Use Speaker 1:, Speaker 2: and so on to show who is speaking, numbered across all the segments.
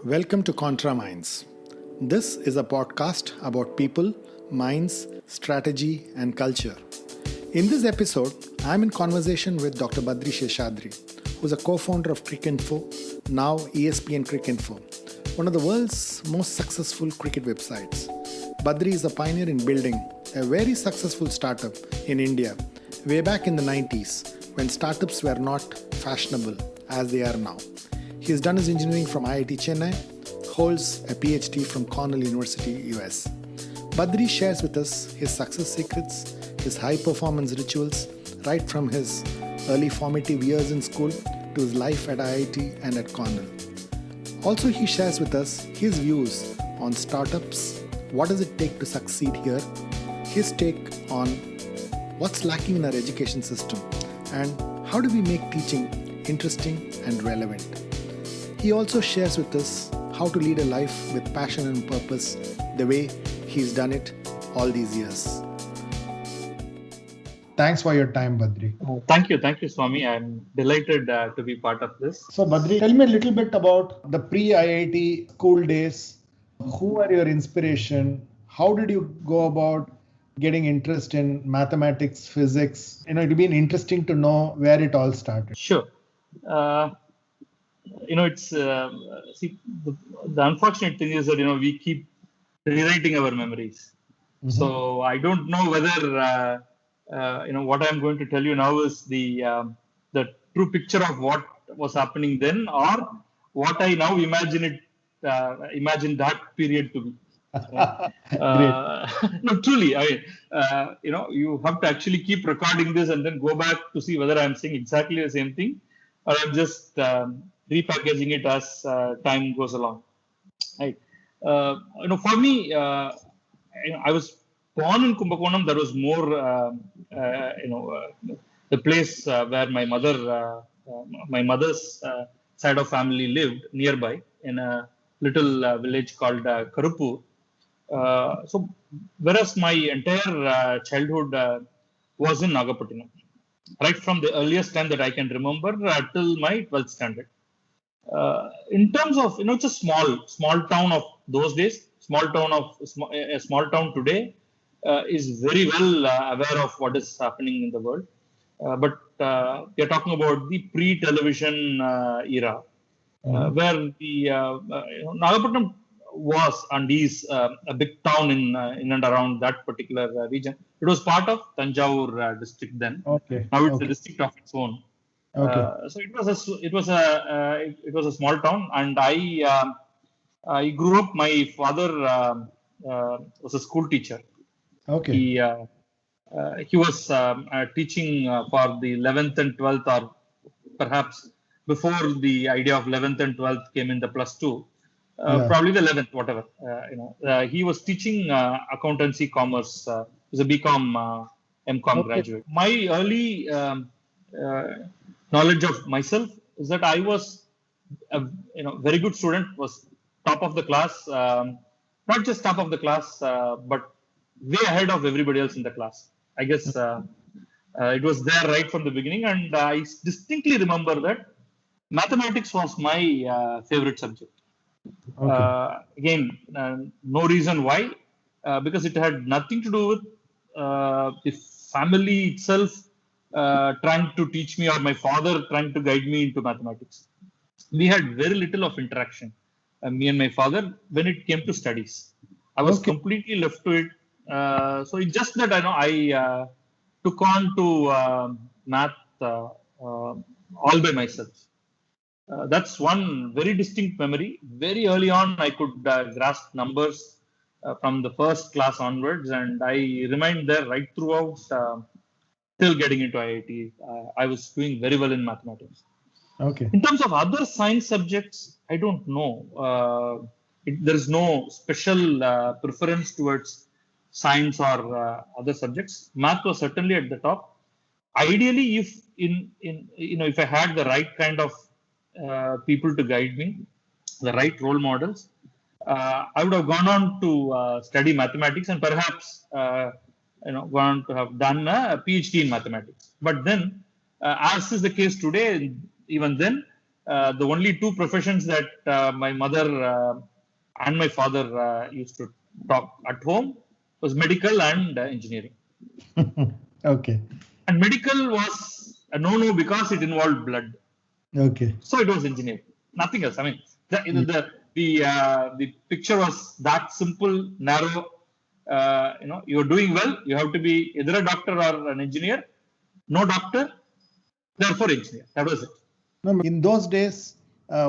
Speaker 1: Welcome to ContraMinds. This is a podcast about people, minds, strategy, and culture. In this episode, I'm in conversation with Dr. Badri Seshadri, who's a co-founder of Cricinfo, now ESPNcricinfo, one of the world's most successful cricket websites. Badri is a pioneer in building a very successful startup in India way back in the 90s when startups were not fashionable as they are now. He's done his engineering from IIT Chennai, holds a PhD from Cornell University, US. Badri shares with us his success secrets, his high-performance rituals, right from his early formative years in school to his life at IIT and at Cornell. Also, he shares with us his views on startups, what does it take to succeed here, his take on what's lacking in our education system, and how do we make teaching interesting and relevant. He also shares with us how to lead a life with passion and purpose the way he's done it all these years. Thanks for your time, Badri.
Speaker 2: Thank you, Swami. I'm delighted to be part of this.
Speaker 1: So, Badri, tell me a little bit about the pre-IIT school days. Who are your inspiration? How did you go about getting interest in mathematics, physics? It'd be interesting to know where it all started.
Speaker 2: Sure. It's the unfortunate thing is that we keep rewriting our memories. Mm-hmm. So I don't know whether what I'm going to tell you now is the true picture of what was happening then, or what I now imagine that period to be. No, truly, you have to actually keep recording this and then go back to see whether I'm saying exactly the same thing, or I'm just repackaging it as time goes along. Right. For me, I was born in Kumbakonam. That was more, the place where my mother's side of family lived nearby in a little village called Karupur. So, whereas my entire childhood was in Nagapattinam, right from the earliest time that I can remember till my 12th standard. In terms of, it's a small town of those days, a small town today is very well aware of what is happening in the world. But we are talking about the pre-television era, where the Nagapattinam was and is a big town in and around that particular region. It was part of Tanjavur district then.
Speaker 1: Okay.
Speaker 2: Now it's a district of its own.
Speaker 1: Okay.
Speaker 2: So it was a small town, and I grew up. My father was a school teacher.
Speaker 1: Okay.
Speaker 2: He was teaching for the 11th and 12th, or perhaps before the idea of 11th and 12th came in the +2. Probably the 11th, whatever. He was teaching accountancy, commerce. He was a BCom, MCom graduate. My early knowledge of myself is that I was a very good student, was top of the class, not just top of the class, but way ahead of everybody else in the class. I guess it was there right from the beginning, and I distinctly remember that mathematics was my favorite subject. Okay. Again, no reason why, because it had nothing to do with the family itself trying to teach me, or my father trying to guide me into mathematics. We had very little of interaction, me and my father, when it came to studies. I was completely left to it. So it's just that I took on to math all by myself. That's one very distinct memory. Very early on, I could grasp numbers from the first class onwards, and I remained there right throughout. Till getting into IIT, I was doing very well in mathematics. Okay. In terms of other science subjects, I don't know. There is no special preference towards science or other subjects. Math was certainly at the top. Ideally, if I had the right kind of people to guide me, the right role models, I would have gone on to study mathematics and perhaps gone to have done a PhD in mathematics. But then, as is the case today, even then, the only two professions that my mother and my father used to talk at home was medical and engineering.
Speaker 3: Okay.
Speaker 2: And medical was a no-no because it involved blood.
Speaker 3: Okay.
Speaker 2: So it was engineering, nothing else. I mean, the picture was that simple, narrow. You're doing well. You have to be either a doctor or an engineer. No doctor, therefore engineer. That was it.
Speaker 3: In those days,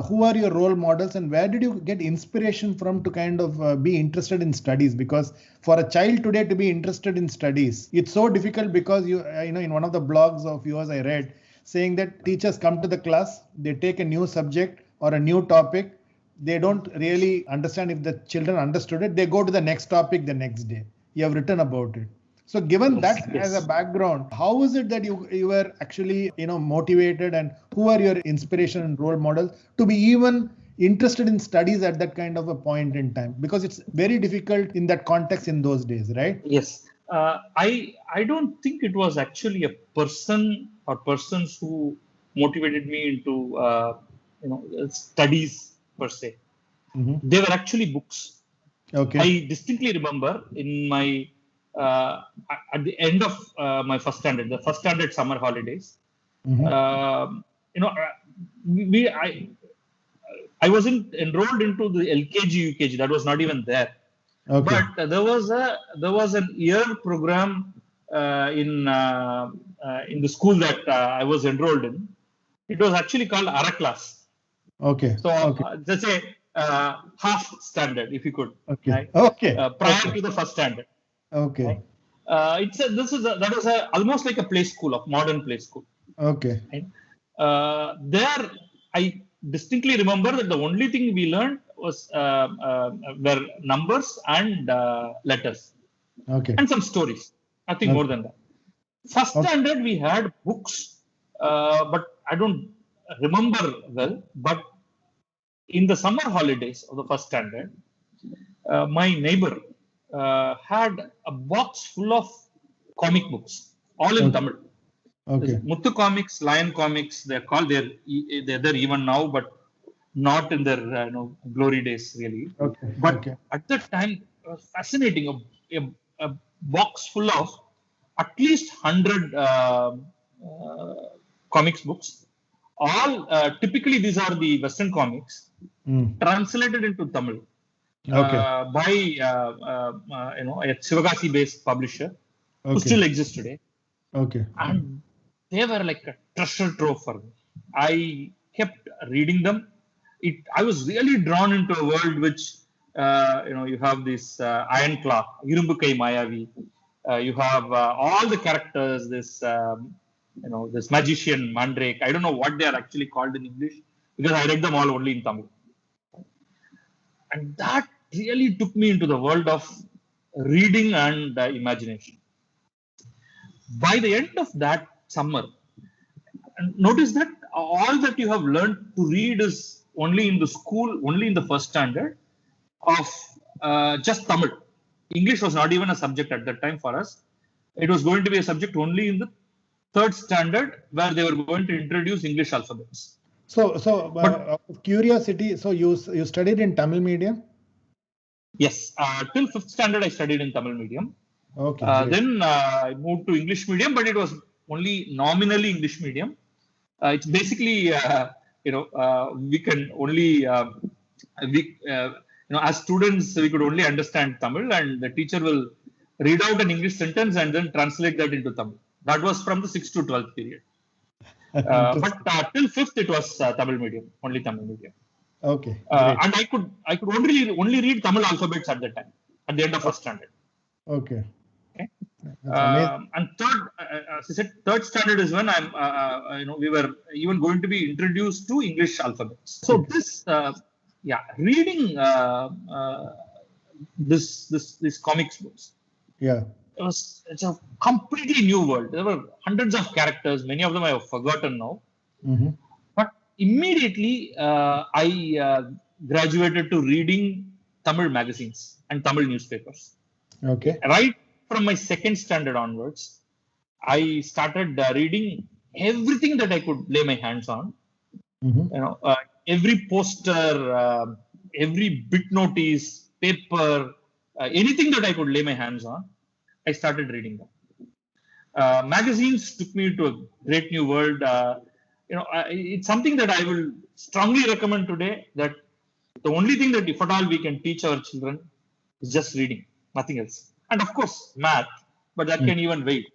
Speaker 3: who are your role models, and where did you get inspiration from to kind of be interested in studies? Because for a child today to be interested in studies, it's so difficult because in one of the blogs of yours I read saying that teachers come to the class, they take a new subject or a new topic, they don't really understand if the children understood it, they go to the next topic the next day. You have written about it. So given that as a background, how is it that you were actually motivated, and who are your inspiration and role models to be even interested in studies at that kind of a point in time? Because it's very difficult in that context in those days, right?
Speaker 2: Yes. I don't think it was actually a person or persons who motivated me into studies per se.
Speaker 3: Mm-hmm.
Speaker 2: They were actually books.
Speaker 3: Okay.
Speaker 2: I distinctly remember in my at the end of my first standard, the first standard summer holidays. I wasn't enrolled into the LKG, UKG. That was not even there.
Speaker 3: Okay.
Speaker 2: But there was an year program in the school that I was enrolled in. It was actually called ARA class.
Speaker 3: Okay.
Speaker 2: So let's say half standard, if you could.
Speaker 3: Okay.
Speaker 2: Right?
Speaker 3: Okay.
Speaker 2: Prior to the first standard.
Speaker 3: Okay.
Speaker 2: Right? That was almost like a play school, of modern play school.
Speaker 3: Okay.
Speaker 2: Right? There, I distinctly remember that the only thing we learned was were numbers and letters.
Speaker 3: Okay.
Speaker 2: And some stories. Nothing more than that. First standard we had books, but I don't remember well. But in the summer holidays of the first standard, my neighbor had a box full of comic books, all in Tamil.
Speaker 3: Okay.
Speaker 2: Muthu comics, Lion comics, they're called. They're there even now, but not in their glory days really.
Speaker 3: Okay.
Speaker 2: But at that time, it was fascinating. A box full of at least 100 comics books. All typically these are the Western comics translated into Tamil. By a Sivagasi-based publisher who still exists today.
Speaker 3: Okay.
Speaker 2: And they were like a treasure trove for me. I kept reading them. I was really drawn into a world which, you have this Iron Claw, Irumbu Kai Mayavi. You have all the characters, this magician, Mandrake. I don't know what they are actually called in English because I read them all only in Tamil. And that really took me into the world of reading and imagination. By the end of that summer, notice that all that you have learned to read is only in the school, only in the first standard of just Tamil. English was not even a subject at that time for us. It was going to be a subject only in the third standard where they were going to introduce English alphabets.
Speaker 3: So, curiosity. So you studied in Tamil medium?
Speaker 2: Yes, till fifth standard I studied in Tamil medium.
Speaker 3: Okay.
Speaker 2: Then I moved to English medium, but it was only nominally English medium. It's basically, we can only, as students, we could only understand Tamil, and the teacher will read out an English sentence and then translate that into Tamil. That was from the 6th to 12th period. But till 5th, it was Tamil medium, only Tamil medium.
Speaker 3: Okay.
Speaker 2: And I could only read Tamil alphabets at that time, at the end of first standard.
Speaker 3: Okay.
Speaker 2: And third, as I said, third standard is when we were even going to be introduced to English alphabets. So this, reading this comics books.
Speaker 3: Yeah.
Speaker 2: It's a completely new world. There were hundreds of characters. Many of them I have forgotten now.
Speaker 3: Mm-hmm.
Speaker 2: But immediately I graduated to reading Tamil magazines and Tamil newspapers.
Speaker 3: Okay.
Speaker 2: Right from my second standard onwards, I started reading everything that I could lay my hands on.
Speaker 3: Mm-hmm.
Speaker 2: Every poster, every bit notice, paper, anything that I could lay my hands on, I started reading them. Magazines took me to a great new world. It's something that I will strongly recommend today. That the only thing that, if at all, we can teach our children is just reading, nothing else. And of course, math, but that can even wait.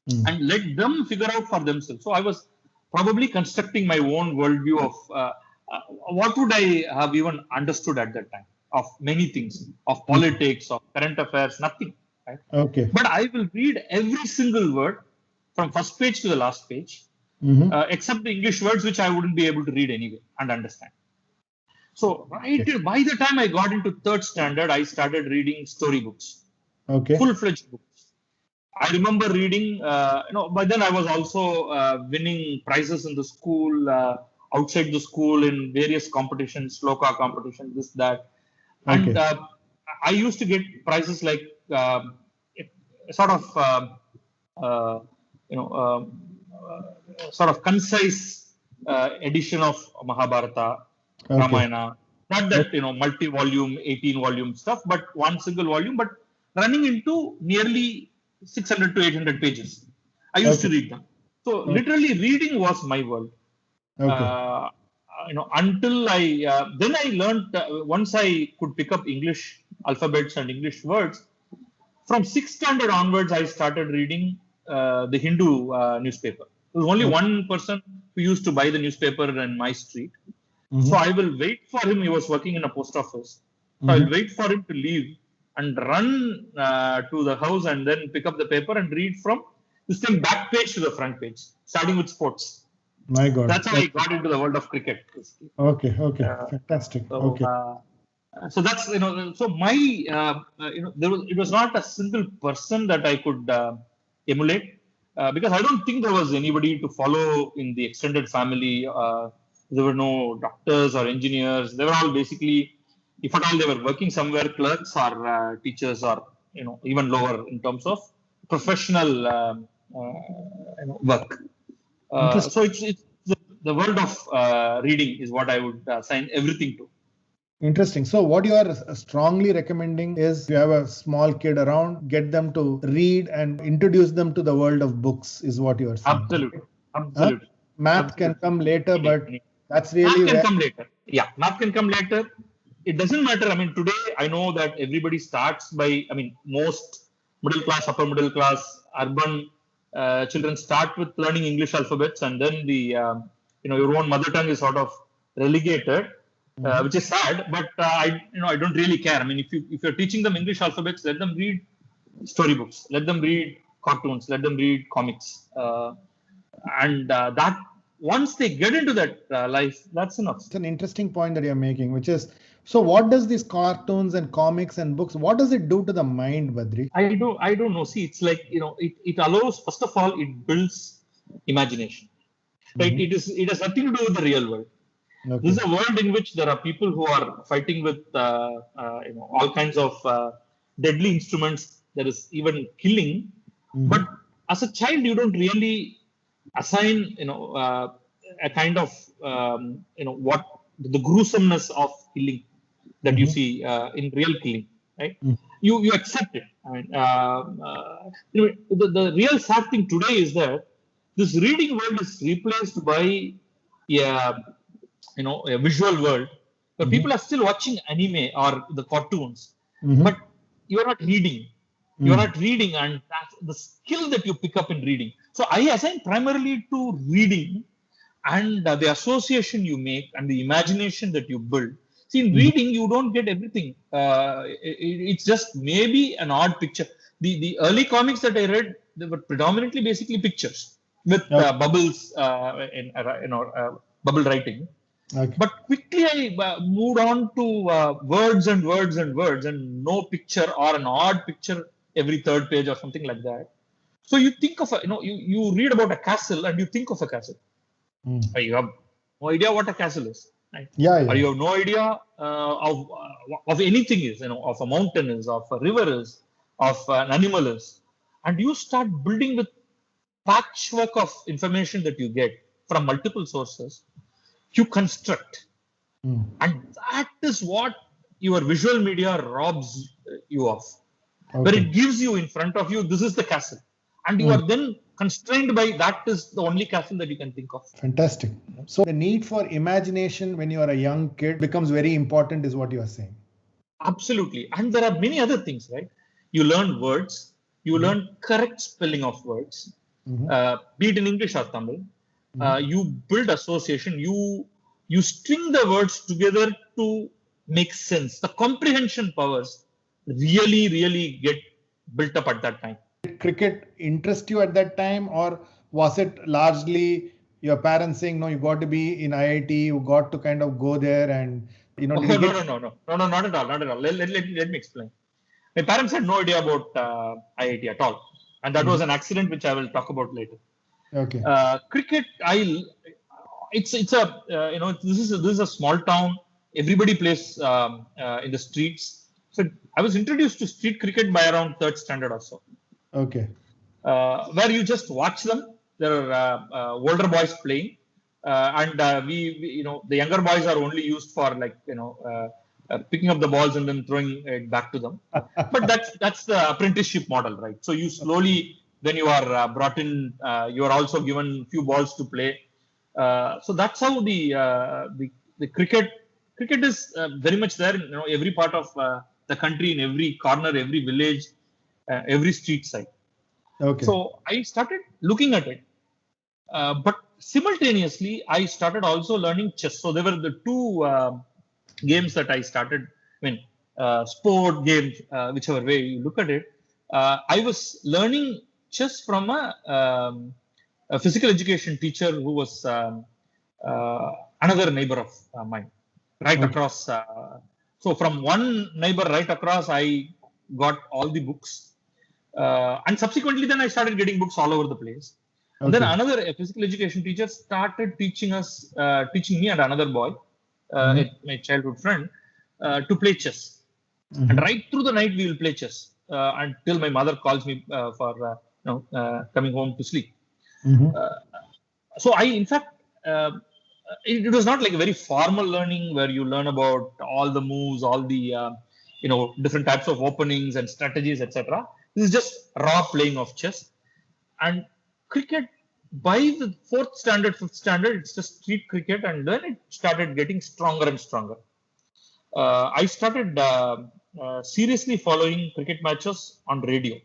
Speaker 2: And let them figure out for themselves. So I was probably constructing my own worldview of what would I have even understood at that time of many things, of politics, of current affairs, nothing. Right?
Speaker 3: Okay.
Speaker 2: But I will read every single word from first page to the last page, except the English words, which I wouldn't be able to read anyway and understand. So by the time I got into third standard, I started reading storybooks, full-fledged books. I remember reading, by then I was also winning prizes in the school, outside the school in various competitions, sloka competitions, this, that. And I used to get prizes like sort of concise edition of Mahabharata, Ramayana. Not that, multi-volume, 18-volume stuff, but one single volume, but running into nearly 600 to 800 pages. I used to read them. So literally reading was my world. Until then I learned, once I could pick up English alphabets and English words, from 6th standard onwards, I started reading the Hindu newspaper. There was only one person who used to buy the newspaper in my street. So I will wait for him. He was working in a post office. So I will wait for him to leave and run to the house and then pick up the paper and read from this thing back page to the front page, starting with sports.
Speaker 3: My God.
Speaker 2: That's how I got into the world of cricket.
Speaker 3: Okay. Fantastic.
Speaker 2: So that's, so my, it was not a single person that I could emulate because I don't think there was anybody to follow in the extended family. There were no doctors or engineers. They were all basically, if at all, they were working somewhere, clerks or teachers or, even lower in terms of professional work. So it's the world of reading is what I would assign everything to.
Speaker 3: Interesting. So what you are strongly recommending is, you have a small kid around, get them to read and introduce them to the world of books, is what you are saying.
Speaker 2: Absolutely.
Speaker 3: Math can come later, but that's really
Speaker 2: math can come later. Yeah, math can come later. It doesn't matter. I mean, today I know that everybody starts by, most middle class, upper middle class, urban children start with learning English alphabets, and then the your own mother tongue is sort of relegated, which is sad. But I don't really care. I mean, if you're teaching them English alphabets, let them read storybooks, let them read cartoons, let them read comics, and that once they get into that life, that's enough.
Speaker 3: It's an interesting point that you're making, which is, so what does these cartoons and comics and books, what does it do to the mind, Badri?
Speaker 2: I don't know. See, it's like, it allows, first of all, it builds imagination. Right? It has nothing to do with the real world. This is a world in which there are people who are fighting with all kinds of deadly instruments. There is even killing. But as a child, you don't really assign a kind of what the gruesomeness of killing that you see in real killing, right? You accept it. I mean, the real sad thing today is that this reading world is replaced by a visual world where people are still watching anime or the cartoons, but you are not reading. You are not reading, and that's the skill that you pick up in reading. So I assign primarily to reading and the association you make and the imagination that you build. See, in reading, you don't get everything. It's just maybe an odd picture. The early comics that I read, they were predominantly basically pictures with bubbles, bubble writing. But quickly I moved on to words and words and words, and no picture or an odd picture every third page or something like that. So you think of you read about a castle and you think of a castle. You have no idea what a castle is, right? Or you have no idea of anything is, of a mountain is, of a river is, of an animal is, and you start building with patchwork of information that you get from multiple sources. you construct.
Speaker 3: Mm.
Speaker 2: And that is what your visual media robs you of.
Speaker 3: Okay.
Speaker 2: Where it gives you in front of you, this is the castle. And you are then constrained by that is the only castle that you can think of.
Speaker 3: Fantastic. So the need for imagination when you are a young kid becomes very important, is what you are saying.
Speaker 2: Absolutely. And there are many other things, right? You learn words, you learn correct spelling of words, be it in English or Tamil. You build association, you string the words together to make sense. The comprehension powers really get built up at that time.
Speaker 3: Did cricket interest you at that time, or was it largely your parents saying, no, you got to be in IIT, you got to kind of go there and,
Speaker 2: No, not at all. Let me explain. My parents had no idea about IIT at all. And that was an accident, which I will talk about later.
Speaker 3: Okay.
Speaker 2: Cricket, this is a small town. Everybody plays in the streets. So I was introduced to street cricket by around third standard or so.
Speaker 3: Okay.
Speaker 2: Where you just watch them. There are older boys playing, and the younger boys are only used for picking up the balls and then throwing it back to them. But that's the apprenticeship model, right? So you slowly, when you are brought in, you are also given few balls to play. So that's how the cricket is very much there in every part of the country, in every corner, every village, every street side.
Speaker 3: Okay.
Speaker 2: So I started looking at it, but simultaneously I started also learning chess. So there were the two games that I started. Sport games, whichever way you look at it. I was learning chess from a physical education teacher who was another neighbor of mine, right across. So from one neighbor right across, I got all the books. And subsequently, then I started getting books all over the place. And then another physical education teacher started teaching me and another boy, my childhood friend, to play chess. And right through the night, we will play chess until my mother calls me for coming home to sleep. So in fact, it was not like a very formal learning where you learn about all the moves, all the different types of openings and strategies, etc. This is just raw playing of chess. And cricket, by the fourth standard, fifth standard, it's just street cricket, and then it started getting stronger and stronger. I started seriously following cricket matches on radio.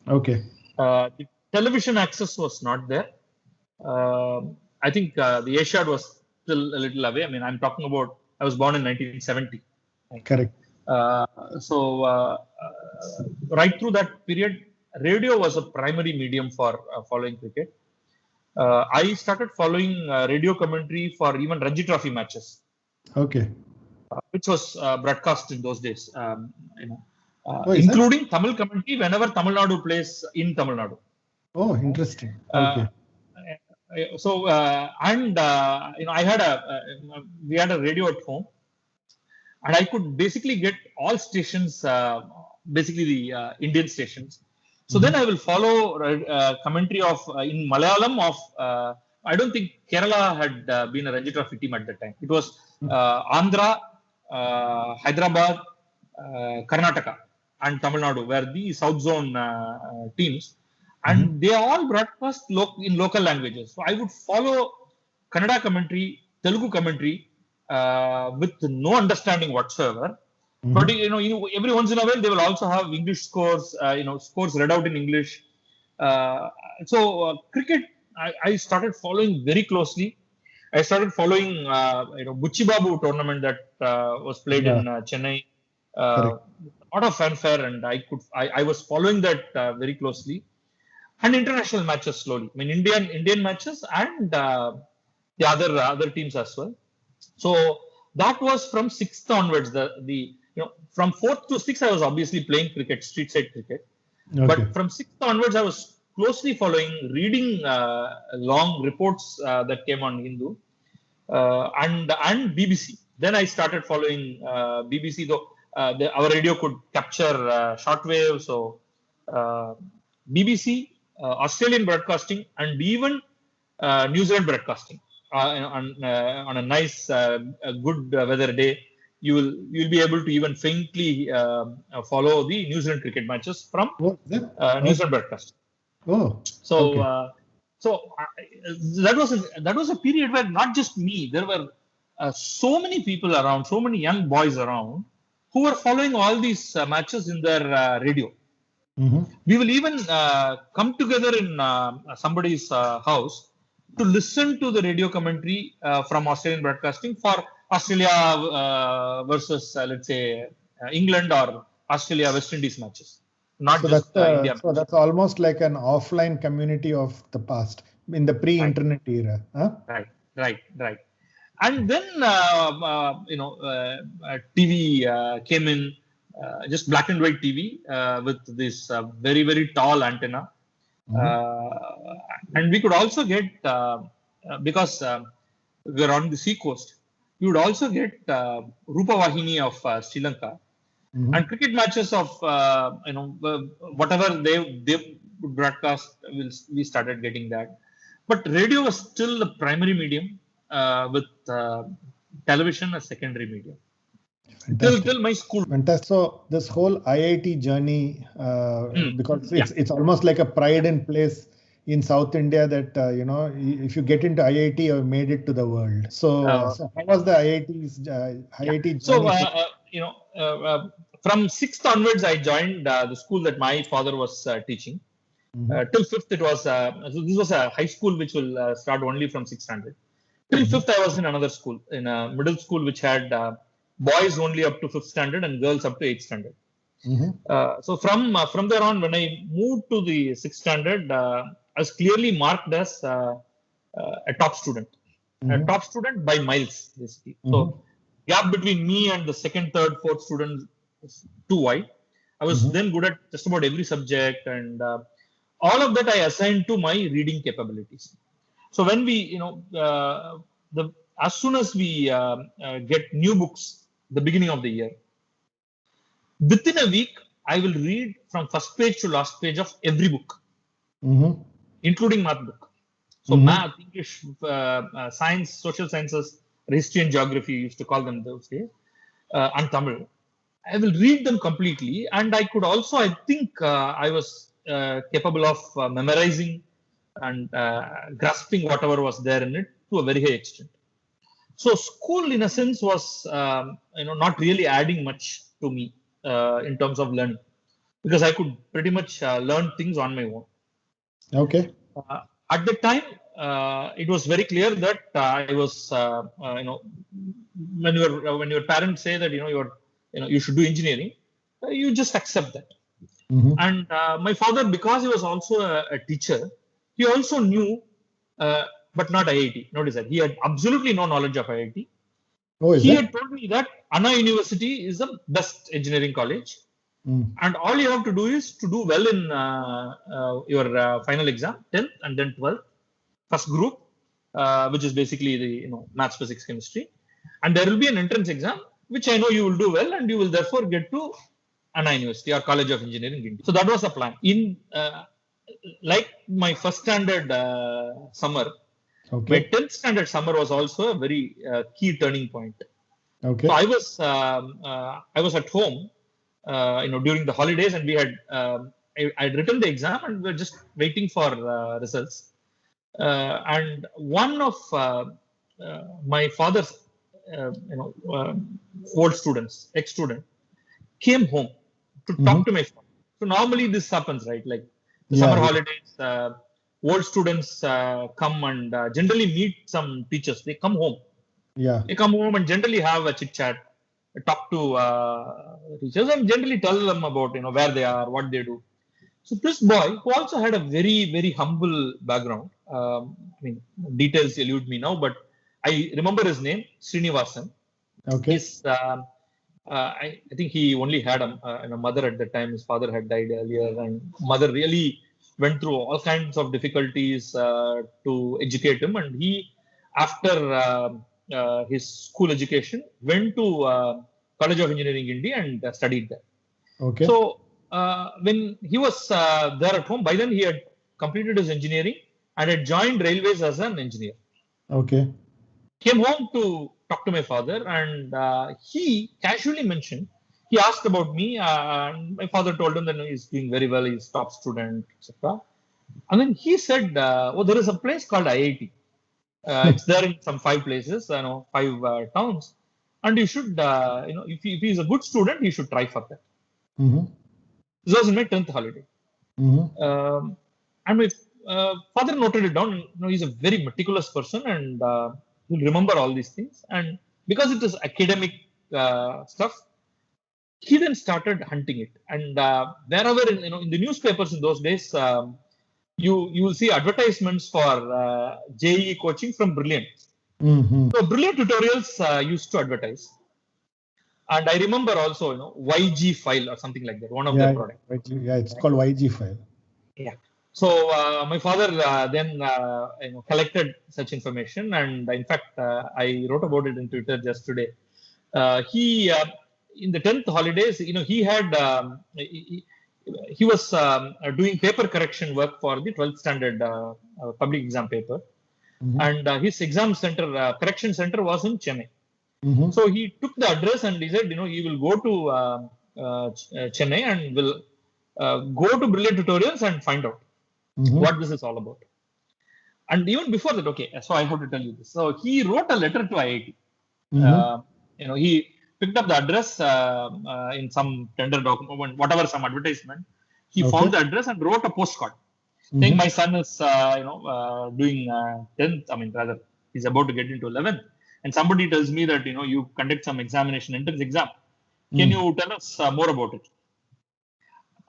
Speaker 3: Okay.
Speaker 2: The television access was not there. I think the Asiad was still a little away. I mean, I'm talking about, I was born in 1970.
Speaker 3: Correct.
Speaker 2: So right through that period, radio was a primary medium for following cricket. I started following radio commentary for even Ranji Trophy matches.
Speaker 3: Okay.
Speaker 2: Which was broadcast in those days, including Tamil commentary whenever Tamil Nadu plays in Tamil Nadu.
Speaker 3: Oh, interesting. Okay.
Speaker 2: So I had we had a radio at home, and I could basically get all stations, basically the Indian stations. So then I will follow commentary of in Malayalam of I don't think Kerala had been a Ranji Trophy team at that time. It was Andhra, Hyderabad, Karnataka, and Tamil Nadu were the South Zone teams. And they all broadcast in local languages. So I would follow Kannada commentary, Telugu commentary with no understanding whatsoever. But every once in a while they will also have English scores, scores read out in English. So cricket, I started following very closely. I started following, Buchi Babu tournament that was played in Chennai. A lot of fanfare, and I was following that very closely. And international matches slowly. I mean, Indian matches and the other teams as well. So that was from 6th onwards. From 4th to 6th, I was obviously playing cricket, street side cricket. Okay. But from 6th onwards, I was closely following, reading long reports that came on Hindu and BBC. Then I started following BBC, though our radio could capture shortwave. So BBC, Australian broadcasting, and even New Zealand broadcasting. on a nice, a good weather day, you'll be able to even faintly follow the New Zealand cricket matches from New Zealand broadcast.
Speaker 3: Oh,
Speaker 2: So
Speaker 3: okay.
Speaker 2: That was a period where not just me, there were so many people around, so many young boys around who were following all these matches in their radio.
Speaker 3: Mm-hmm.
Speaker 2: We will even come together in somebody's house to listen to the radio commentary from Australian broadcasting for Australia versus, let's say, England or Australia West Indies matches, not
Speaker 3: So
Speaker 2: just
Speaker 3: that's
Speaker 2: India.
Speaker 3: so that's almost like an offline community of the past in the pre-internet era. Huh?
Speaker 2: Right. And then TV came in, just black and white TV with this very, very tall antenna. And we could also get, because we're on the sea coast, you would also get Rupa Vahini of Sri Lanka. And cricket matches of whatever they would broadcast, we started getting that. But radio was still the primary medium, with television as secondary medium. Till my school.
Speaker 3: Fantastic. So this whole IIT journey, because it's almost like a pride and place in South India that if you get into IIT, you've made it to the world. So how was the IIT journey?
Speaker 2: So from 6th onwards, I joined the school that my father was teaching. Till 5th, it was so this was a high school which will start only from 6th standard. Till 5th, I was in another school, in a middle school which had boys only up to 5th standard and girls up to 8th standard. So from there on, when I moved to the 6th standard, I was clearly marked as a top student. A top student by miles, basically. So gap between me and the 2nd, 3rd, 4th student was too wide. I was then good at just about every subject, and all of that I assigned to my reading capabilities. So when we, as soon as we get new books, the beginning of the year, within a week, I will read from first page to last page of every book, including math book. So math, English, science, social sciences, history and geography, used to call them those days, and Tamil. I will read them completely, and I could also, I think, I was capable of memorizing and grasping whatever was there in it to a very high extent. So school, in a sense, was not really adding much to me in terms of learning, because I could pretty much learn things on my own.
Speaker 3: Okay.
Speaker 2: At the time, it was very clear that I was, when your parents say that you should do engineering, you just accept that. And my father, because he was also a teacher, he also knew, but not IIT. Notice that he had absolutely no knowledge of IIT. He had told me that Anna University is the best engineering college, and all you have to do is to do well in your final exam, 10th and then 12th, first group, which is basically the maths, physics, chemistry, and there will be an entrance exam, which I know you will do well, and you will therefore get to Anna University or College of Engineering, India. So that was the plan. In like my first standard summer, my 10th standard summer was also a very key turning point. So I was at home, during the holidays, and we had I had written the exam, and we were just waiting for results. And one of my father's old students, ex-student, came home to talk to my father. So normally this happens, right? Like the summer holidays, old students come and generally meet some teachers. They come home. They come home and generally have a chit chat, talk to teachers, and generally tell them about where they are, what they do. So this boy, who also had a very, very humble background, details elude me now, but I remember his name, Srinivasan. I think he only had a mother at the time. His father had died earlier, and mother really went through all kinds of difficulties to educate him. And he, after his school education, went to College of Engineering, India, and studied there. So when he was there at home, by then he had completed his engineering and had joined railways as an engineer.
Speaker 3: Okay.
Speaker 2: Came home to talk to my father, and he casually mentioned, he asked about me, and my father told him that he's doing very well, he's top student, etc. And then he said, "Oh, there is a place called IIT. It's there in some 5 places, 5 towns, and you should, if he's a good student, he should try for that."
Speaker 3: Mm-hmm.
Speaker 2: This was in my 10th holiday.
Speaker 3: Mm-hmm.
Speaker 2: And my father noted it down. He's a very meticulous person, and he'll remember all these things. And because it is academic stuff, he then started hunting it. And wherever in the newspapers in those days, you will see advertisements for JEE coaching from Brilliant.
Speaker 3: Mm-hmm.
Speaker 2: So Brilliant tutorials used to advertise. And I remember also, YG file or something like that, one of their products.
Speaker 3: Yeah, it's called YG file.
Speaker 2: Yeah. So my father then collected such information, and in fact I wrote about it in Twitter just today. He in the 10th holidays, he had he was doing paper correction work for the 12th standard public exam paper,
Speaker 3: Mm-hmm.
Speaker 2: and his exam center correction center was in Chennai.
Speaker 3: Mm-hmm.
Speaker 2: So he took the address and he said, he will go to Chennai and will go to Brilliant Tutorials and find out
Speaker 3: Mm-hmm.
Speaker 2: what this is all about. And even before that, okay, so I have to tell you this. So he wrote a letter to IIT.
Speaker 3: Mm-hmm.
Speaker 2: He picked up the address in some tender document, whatever, some advertisement. He found the address and wrote a postcard saying, my son is, doing 10th, rather, he's about to get into 11th. And somebody tells me that, you conduct some examination, entrance exam. Can you tell us more about it?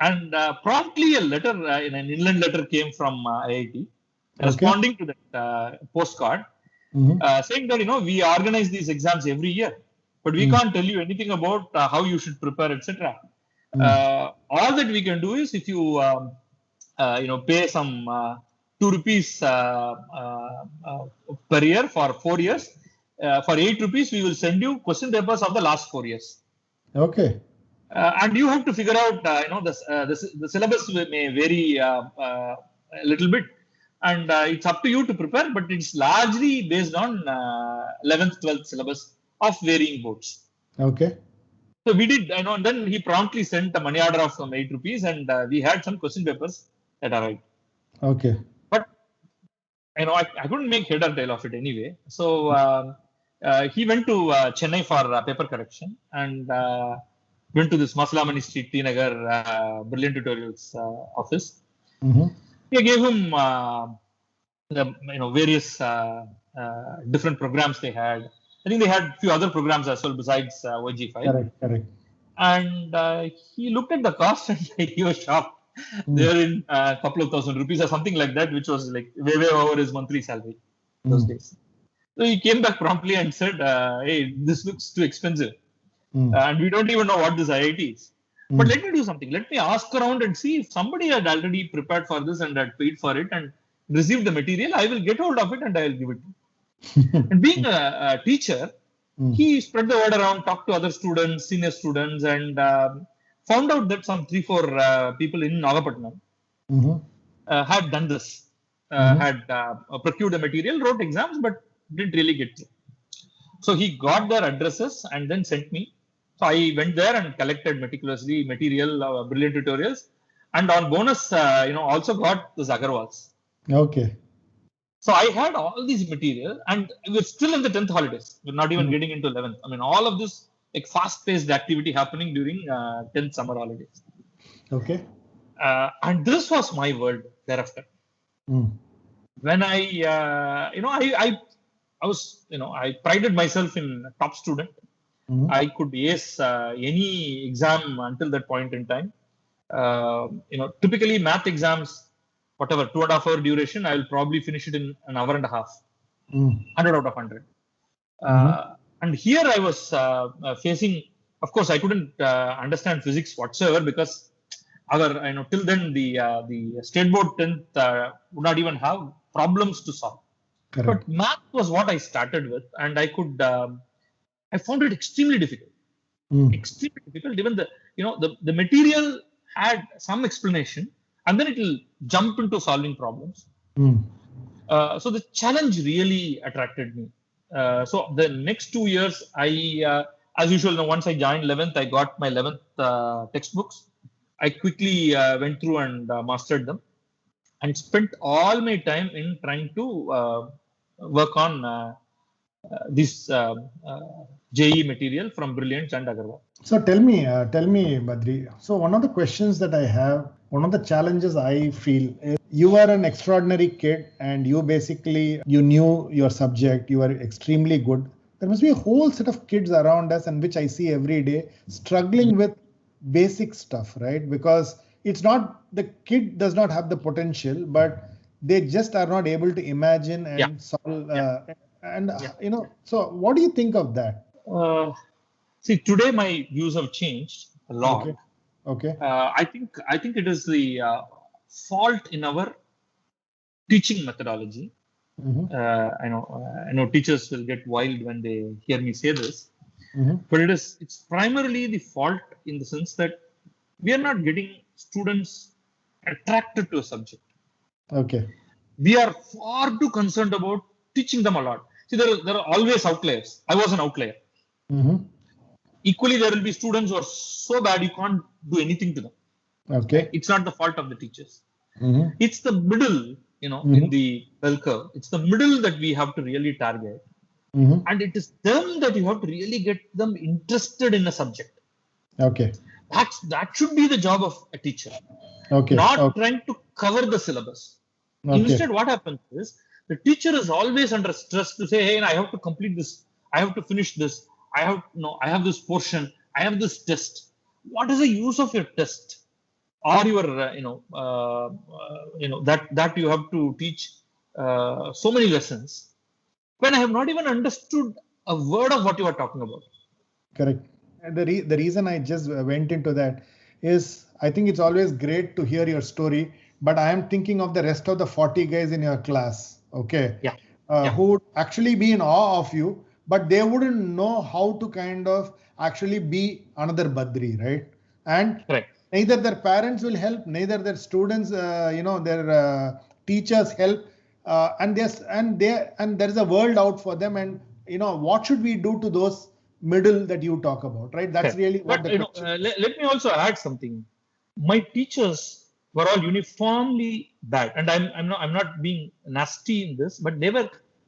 Speaker 2: And promptly a letter, an inland letter came from IIT responding to that postcard, saying that, we organize these exams every year, but we can't tell you anything about how you should prepare, etc. All that we can do is if you, pay some 2 rupees per year for 4 years, for 8 rupees, we will send you question papers of the last 4 years.
Speaker 3: Okay.
Speaker 2: And you have to figure out, the syllabus may vary a little bit, and it's up to you to prepare, but it's largely based on 11th, 12th syllabus of varying boards.
Speaker 3: Okay.
Speaker 2: So we did, and then he promptly sent a money order of some 8 rupees, and we had some question papers that arrived.
Speaker 3: Okay.
Speaker 2: But, I couldn't make head or tail of it anyway. So he went to Chennai for paper correction, and went to this Masalamani Street, T Nagar, Brilliant Tutorials office.
Speaker 3: Mm-hmm.
Speaker 2: They gave him the various different programs they had. I think they had a few other programs as well besides YG file.
Speaker 3: Correct.
Speaker 2: And he looked at the cost and he was shocked. They're in a couple of thousand rupees or something like that, which was like way over his monthly salary those days. So he came back promptly and said, "Hey, this looks too expensive. And we don't even know what this IIT is. But let me do something. Let me ask around and see if somebody had already prepared for this and had paid for it and received the material. I will get hold of it and I will give it to you." And being a teacher, he spread the word around, talked to other students, senior students, and found out that some 3-4 people in Nagapattinam had done this, had procured the material, wrote exams, but didn't really get through. So he got their addresses and then sent me. So I went there and collected meticulously material, Brilliant Tutorials, and on bonus, also got the Agarwals.
Speaker 3: Okay.
Speaker 2: So I had all these material, and we're still in the 10th holidays. We're not even getting into 11th. All of this like fast-paced activity happening during 10th summer holidays.
Speaker 3: Okay.
Speaker 2: And this was my world thereafter. When I was, I prided myself in a top student. I could ace any exam until that point in time. Typically math exams, whatever, 2.5 hour duration, I will probably finish it in an hour and a half, 100 out of 100. And here I was facing, of course, I couldn't understand physics whatsoever because till then the state board 10th would not even have problems to solve.
Speaker 3: Correct.
Speaker 2: But math was what I started with, and I found it extremely difficult. Extremely difficult. Even the material had some explanation, and then it will jump into solving problems. So the challenge really attracted me. So the next 2 years, as usual, once I joined 11th, I got my 11th textbooks. I quickly went through and mastered them, and spent all my time in trying to work on this JE material from Brilliant and Agarwal.
Speaker 3: So tell me, Badri. So one of the questions that I have, one of the challenges I feel is you are an extraordinary kid and you knew your subject, you are extremely good. There must be a whole set of kids around us and which I see every day struggling with basic stuff, right? Because it's not, the kid does not have the potential, but they just are not able to imagine and solve. So what do you think of that?
Speaker 2: See, today my views have changed a lot.
Speaker 3: Okay.
Speaker 2: I think it is the fault in our teaching methodology. I know teachers will get wild when they hear me say this, but it's primarily the fault in the sense that we are not getting students attracted to a subject.
Speaker 3: Okay.
Speaker 2: We are far too concerned about teaching them a lot. See, there are always outliers. I was an outlier. Equally, there will be students who are so bad you can't do anything to them.
Speaker 3: Okay.
Speaker 2: It's not the fault of the teachers. It's the middle, in the bell curve. It's the middle that we have to really target. And it is them that you have to really get them interested in a subject.
Speaker 3: Okay.
Speaker 2: That should be the job of a teacher.
Speaker 3: Okay.
Speaker 2: Not trying to cover the syllabus. Okay. Instead, what happens is the teacher is always under stress to say, hey, I have to complete this. I have to finish this. I have this portion. I have this test. What is the use of your test? Or your, that you have to teach so many lessons when I have not even understood a word of what you are talking about.
Speaker 3: Correct. And the reason I just went into that is I think it's always great to hear your story, but I am thinking of the rest of the 40 guys in your class, okay? Who would actually be in awe of you, but they wouldn't know how to kind of actually be another Badri, right? And neither their parents will help, neither their students, their teachers help, and there is a world out for them. And what should we do to those middle that you talk about, right? That's really what the question.
Speaker 2: Let me also add something. My teachers were all uniformly bad, and I'm not being nasty in this, but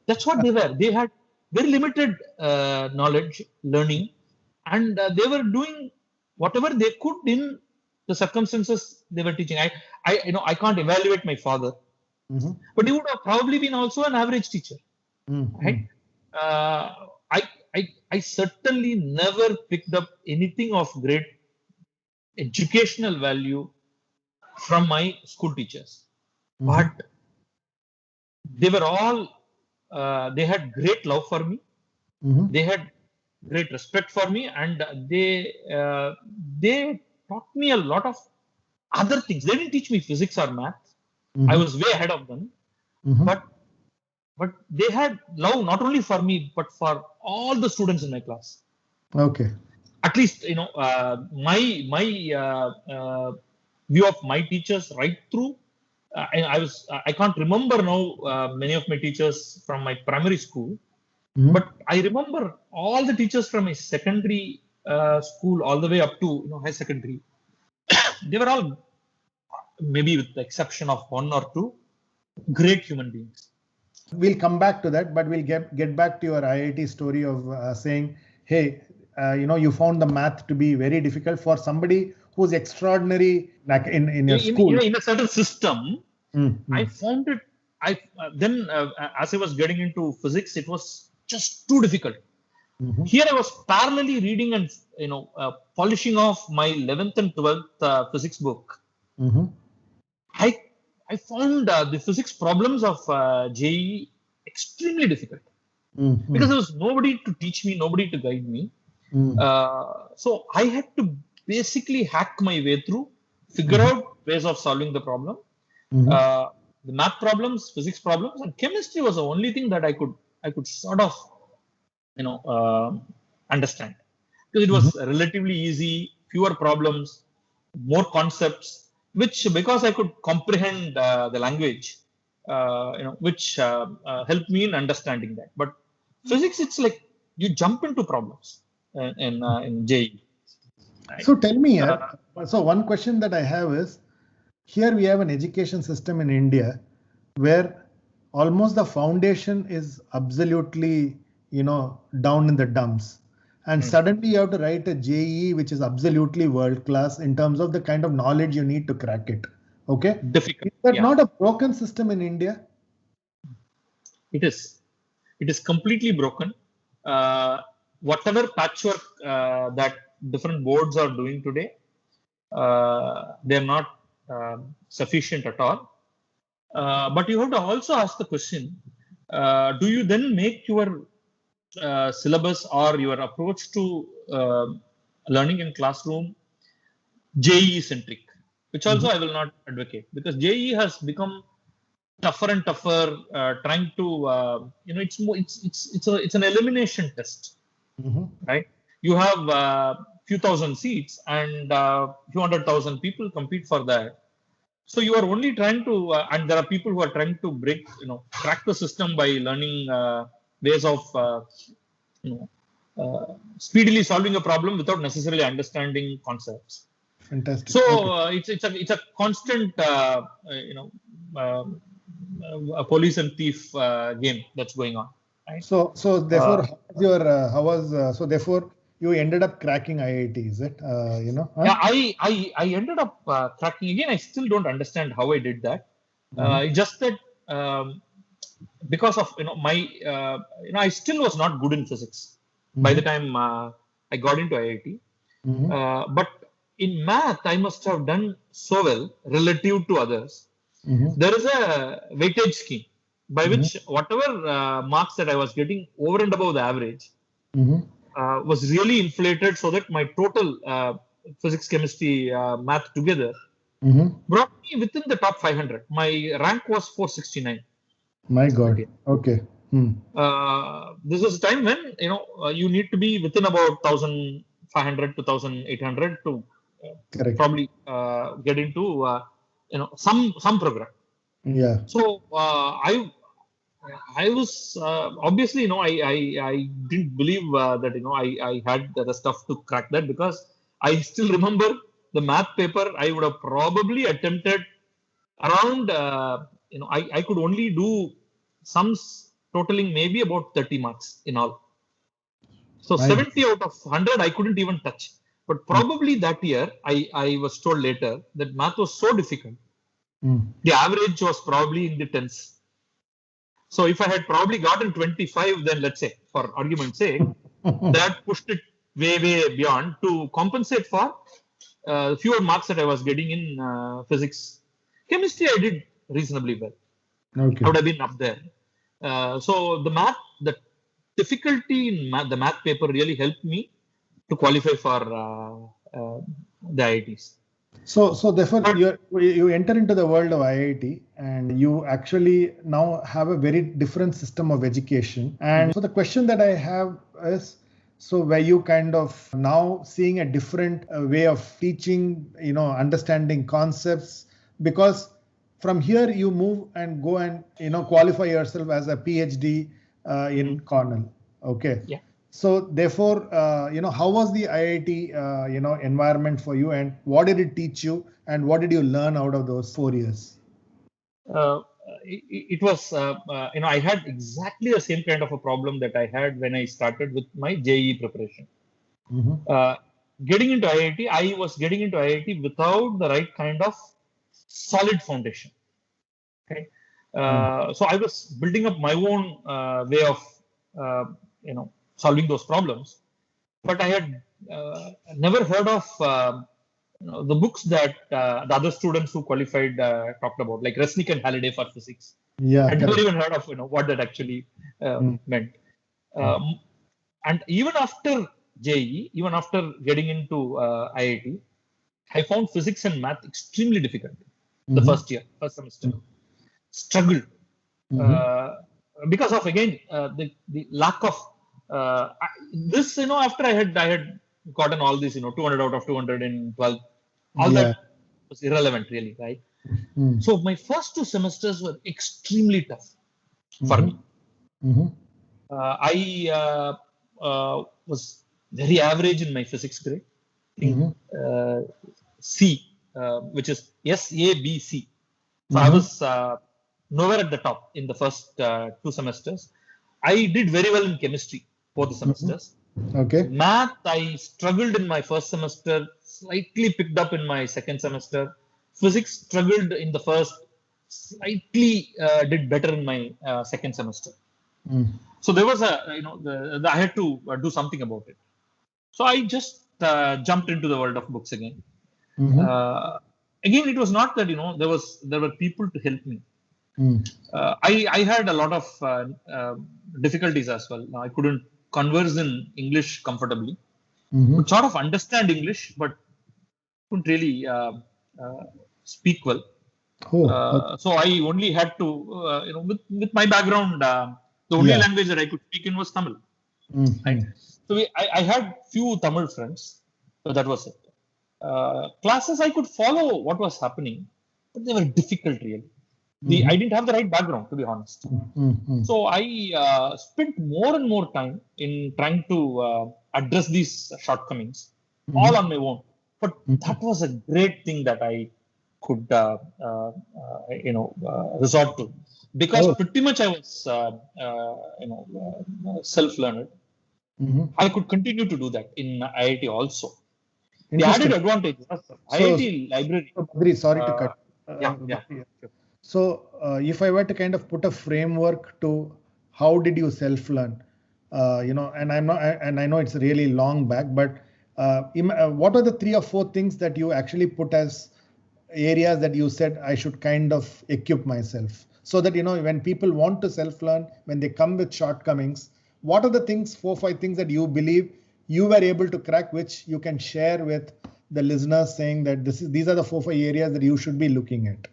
Speaker 2: that's what they were. They had very limited knowledge, learning, and they were doing whatever they could in the circumstances they were teaching. I can't evaluate my father, but he would have probably been also an average teacher, right? I certainly never picked up anything of great educational value from my school teachers, but they were all they had great love for me. They had great respect for me, and they taught me a lot of other things. They didn't teach me physics or math. I was way ahead of them, but they had love not only for me but for all the students in my class.
Speaker 3: Okay.
Speaker 2: At least my view of my teachers right through. I can't remember now many of my teachers from my primary school, but I remember all the teachers from my secondary school all the way up to high secondary. They were all, maybe with the exception of one or two, great human beings.
Speaker 3: We'll come back to that, but we'll get back to your IIT story of saying, hey, you found the math to be very difficult for somebody who's extraordinary, like in your school.
Speaker 2: In a certain system, I found it. Then as I was getting into physics, it was just too difficult. Here I was parallelly reading and polishing off my 11th and 12th physics book. I found the physics problems of JEE extremely difficult because there was nobody to teach me, nobody to guide me. So I had to basically hack my way through, figure out ways of solving the problem. The math problems, physics problems, and chemistry was the only thing that I could sort of understand, because it was relatively easy, fewer problems, more concepts, which because I could comprehend the language, which helped me in understanding that. But physics, it's like you jump into problems in JEE. Right?
Speaker 3: So tell me, so one question that I have is, here we have an education system in India where almost the foundation is absolutely, down in the dumps. And suddenly you have to write a JEE, which is absolutely world class in terms of the kind of knowledge you need to crack it. Okay.
Speaker 2: Difficult.
Speaker 3: Is that not a broken system in India?
Speaker 2: It is. It is completely broken. Whatever patchwork that different boards are doing today, they are not sufficient at all. But you have to also ask the question, do you then make your syllabus or your approach to learning in classroom JEE centric, which also I will not advocate, because JEE has become tougher and tougher, trying to it's an elimination test, right? You have few thousand seats and few 100,000 people compete for that. So you are only trying to, and there are people who are trying to crack the system by learning ways of, speedily solving a problem without necessarily understanding concepts.
Speaker 3: Fantastic.
Speaker 2: So it's a constant, a police and thief game that's going on. Right?
Speaker 3: So therefore, therefore you ended up cracking IIT, is it?
Speaker 2: Yeah, I ended up cracking again. I still don't understand how I did that. It's just that because of I still was not good in physics by the time I got into IIT. But in math, I must have done so well relative to others. There is a weightage scheme by which whatever marks that I was getting over and above the average was really inflated, so that my total physics, chemistry, math together brought me within the top 500. My rank was 469.
Speaker 3: My God. Okay.
Speaker 2: This was a time when you need to be within about 1,500 to 1,800 to probably get into some program.
Speaker 3: Yeah.
Speaker 2: So I was obviously I didn't believe that I had the stuff to crack that, because I still remember the math paper. I would have probably attempted around I could only do sums totaling maybe about 30 marks in all. So 70 out of 100 I couldn't even touch. But probably that year I was told later that math was so difficult. The average was probably in the tens. So if I had probably gotten 25, then let's say, for argument's sake, that pushed it way beyond to compensate for fewer marks that I was getting in physics. Chemistry I did reasonably well.
Speaker 3: Okay.
Speaker 2: I would have been up there. So the difficulty in the math paper really helped me to qualify for the IITs.
Speaker 3: So therefore you enter into the world of IIT and you actually now have a very different system of education. And so the question that I have is, so were you kind of now seeing a different way of teaching, understanding concepts? Because from here you move and go and qualify yourself as a PhD in Cornell. Okay.
Speaker 2: Yeah.
Speaker 3: So therefore, how was the IIT, environment for you, and what did it teach you, and what did you learn out of those 4 years?
Speaker 2: It was, I had exactly the same kind of a problem that I had when I started with my JEE preparation. Getting into IIT, I was getting into IIT without the right kind of solid foundation. Okay. So I was building up my own way of, solving those problems, but I had never heard of the books that the other students who qualified talked about, like Resnick and Halliday for physics.
Speaker 3: Yeah,
Speaker 2: I never even heard of what that actually meant. And even after JEE, even after getting into IIT, I found physics and math extremely difficult. The first semester, struggled because of again the lack of this. After I had gotten all this, 200 out of 200 in 12, all that was irrelevant really, right? So my first 2 semesters were extremely tough for me. I was very average in my physics grade. I think, C, which is SABC. So I was nowhere at the top in the first 2 semesters. I did very well in chemistry, both the semesters.
Speaker 3: Okay.
Speaker 2: Math, I struggled in my first semester, slightly picked up in my second semester. Physics struggled in the first, slightly did better in my second semester. So there was I had to do something about it. So I just jumped into the world of books again. Again, it was not that there were people to help me. I had a lot of difficulties as well. I couldn't converse in English comfortably. Could sort of understand English, but couldn't really speak well. So I only had to, with my background, the only language that I could speak in was Tamil. Right? So I had few Tamil friends, so that was it. Classes I could follow what was happening, but they were difficult really. I didn't have the right background, to be honest. So I spent more and more time in trying to address these shortcomings, all on my own. But that was a great thing that I could, resort to, because pretty much I was, self-learned. I could continue to do that in IIT also. The added advantage was IIT library.
Speaker 3: Badri, sorry to cut.
Speaker 2: Sure.
Speaker 3: So if I were to kind of put a framework to how did you self-learn, and I know it's really long back, but what are the 3 or 4 things that you actually put as areas that you said I should kind of equip myself, so that when people want to self-learn, when they come with shortcomings, what are the things, 4 or 5 things that you believe you were able to crack, which you can share with the listeners, saying that these are the 4 or 5 areas that you should be looking at?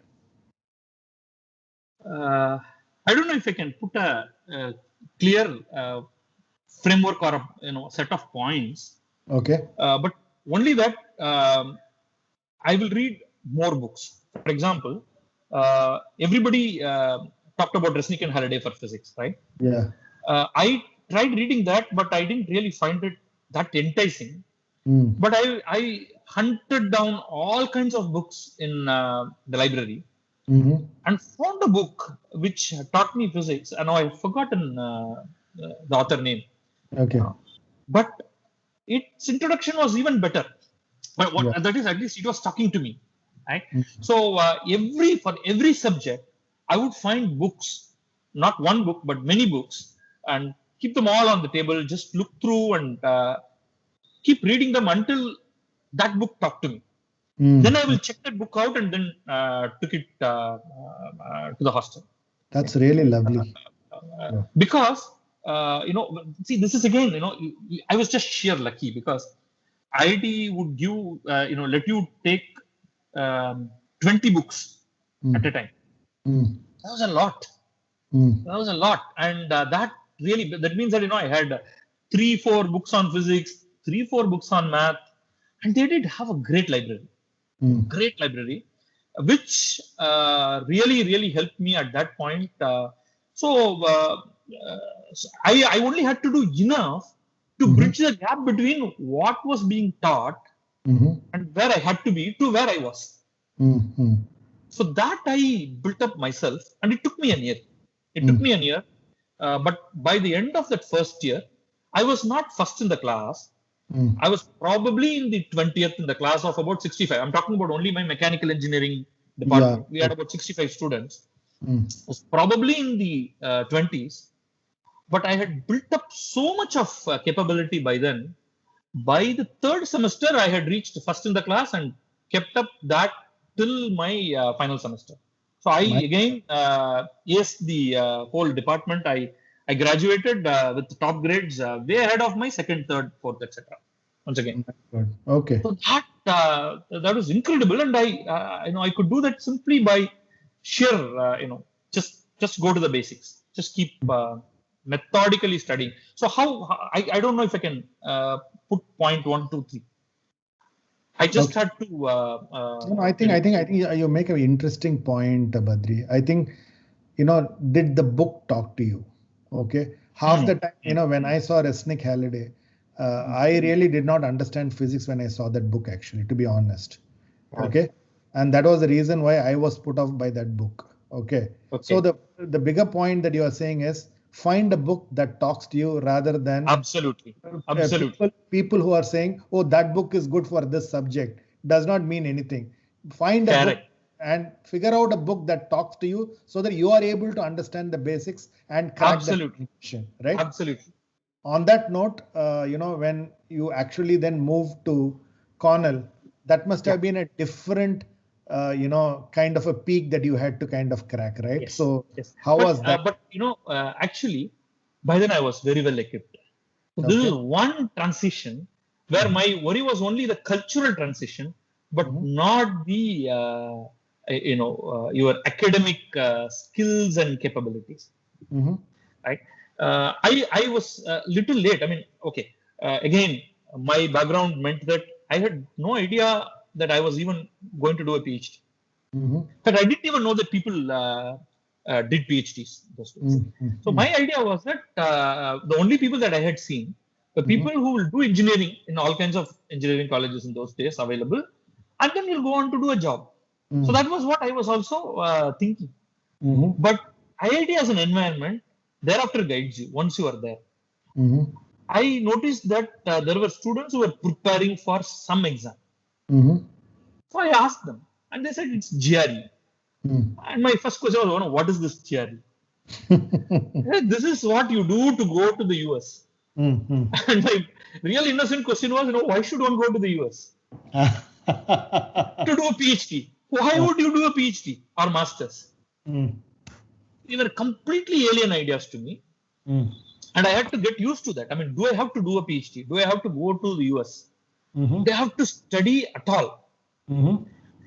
Speaker 2: I don't know if I can put a clear framework or a set of points.
Speaker 3: Okay.
Speaker 2: But only that I will read more books. For example, everybody talked about Resnick and Halliday for physics, right?
Speaker 3: Yeah.
Speaker 2: I tried reading that, but I didn't really find it that enticing. But I hunted down all kinds of books in the library. And found a book which taught me physics. And I've forgotten the author name.
Speaker 3: Okay.
Speaker 2: But its introduction was even better. But that is, at least it was talking to me. Right? So for every subject, I would find books, not one book, but many books, and keep them all on the table, just look through and keep reading them until that book talked to me. Then I will check that book out and then took it to the hostel.
Speaker 3: That's really lovely.
Speaker 2: Because, see, this is again, I was just sheer lucky because IIT would give, let you take 20 books at a time. That was a lot. That was a lot. And that means that, I had 3-4 books on physics, 3-4 books on math, and they did have a great library. Great library, which really helped me at that point. So I only had to do enough to bridge the gap between what was being taught and where I had to be to where I was. So that I built up myself, and it took me a year. But by the end of that first year, I was not first in the class. I was probably in the 20th in the class of about 65. I'm talking about only my mechanical engineering department. We had about 65 students. I was probably in the 20s. But I had built up so much of capability by then. By the third semester, I had reached first in the class and kept up that till my final semester. So I again aced the whole department. I graduated with top grades way ahead of my second, third, fourth, etc. Once again.
Speaker 3: Okay.
Speaker 2: So that was incredible, and I could do that simply by sheer just go to the basics, just keep methodically studying. So I don't know if I can put point 1, 2, 3. I just had to.
Speaker 3: I think you make an interesting point, Badri. I think, did the book talk to you? Okay. Half the time, when I saw Resnick Halliday, I really did not understand physics when I saw that book, actually, to be honest. Okay. And that was the reason why I was put off by that book. Okay. So the bigger point that you are saying is find a book that talks to you rather than
Speaker 2: absolutely.
Speaker 3: People who are saying, oh, that book is good for this subject, does not mean anything. Find a book and figure out a book that talks to you so that you are able to understand the basics and crack the question, right?
Speaker 2: Absolutely.
Speaker 3: On that note, when you actually then move to Cornell, that must have been a different, kind of a peak that you had to kind of crack, right?
Speaker 2: Yes.
Speaker 3: So how was that?
Speaker 2: But, actually, by then I was very well equipped. So this is one transition where my worry was only the cultural transition, but not the, your academic skills and capabilities. Right? I was a little late. I mean, again, my background meant that I had no idea that I was even going to do a PhD. But I didn't even know that people did PhDs those days. So my idea was that the only people that I had seen were people who will do engineering in all kinds of engineering colleges in those days available, and then you'll go on to do a job. So that was what I was also thinking. But IIT as an environment thereafter guides you once you are there. I noticed that there were students who were preparing for some exam. So I asked them, and they said it's GRE. And my first question was, what is this GRE? This is what you do to go to the US. And my real innocent question was, why should one go to the US? To do a PhD. Why would you do a PhD or master's? They were completely alien ideas to me. And I had to get used to that. I mean, do I have to do a PhD? Do I have to go to the US? Do I have to study at all? So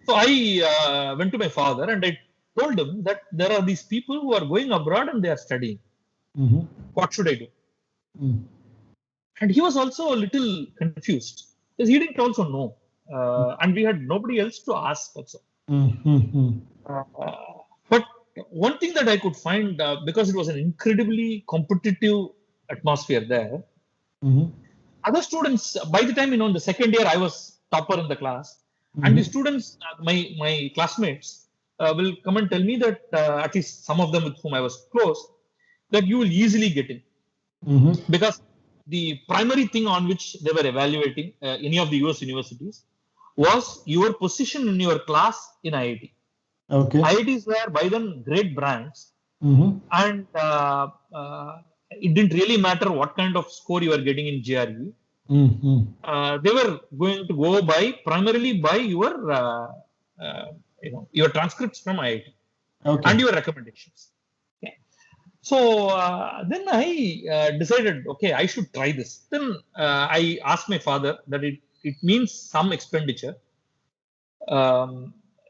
Speaker 2: I went to my father and I told him that there are these people who are going abroad and they are studying. What should I do? And he was also a little confused because he didn't also know. And we had nobody else to ask also. But one thing that I could find, because it was an incredibly competitive atmosphere there, other students, by the time, in the second year, I was topper in the class. And the students, my classmates, will come and tell me that, at least some of them with whom I was close, that you will easily get in. Because the primary thing on which they were evaluating any of the US universities was your position in your class in IIT. IITs were by then great brands, and it didn't really matter what kind of score you were getting in GRE. They were going to go primarily by your transcripts from IIT and your recommendations. So then I decided, I should try this. Then I asked my father that it means some expenditure.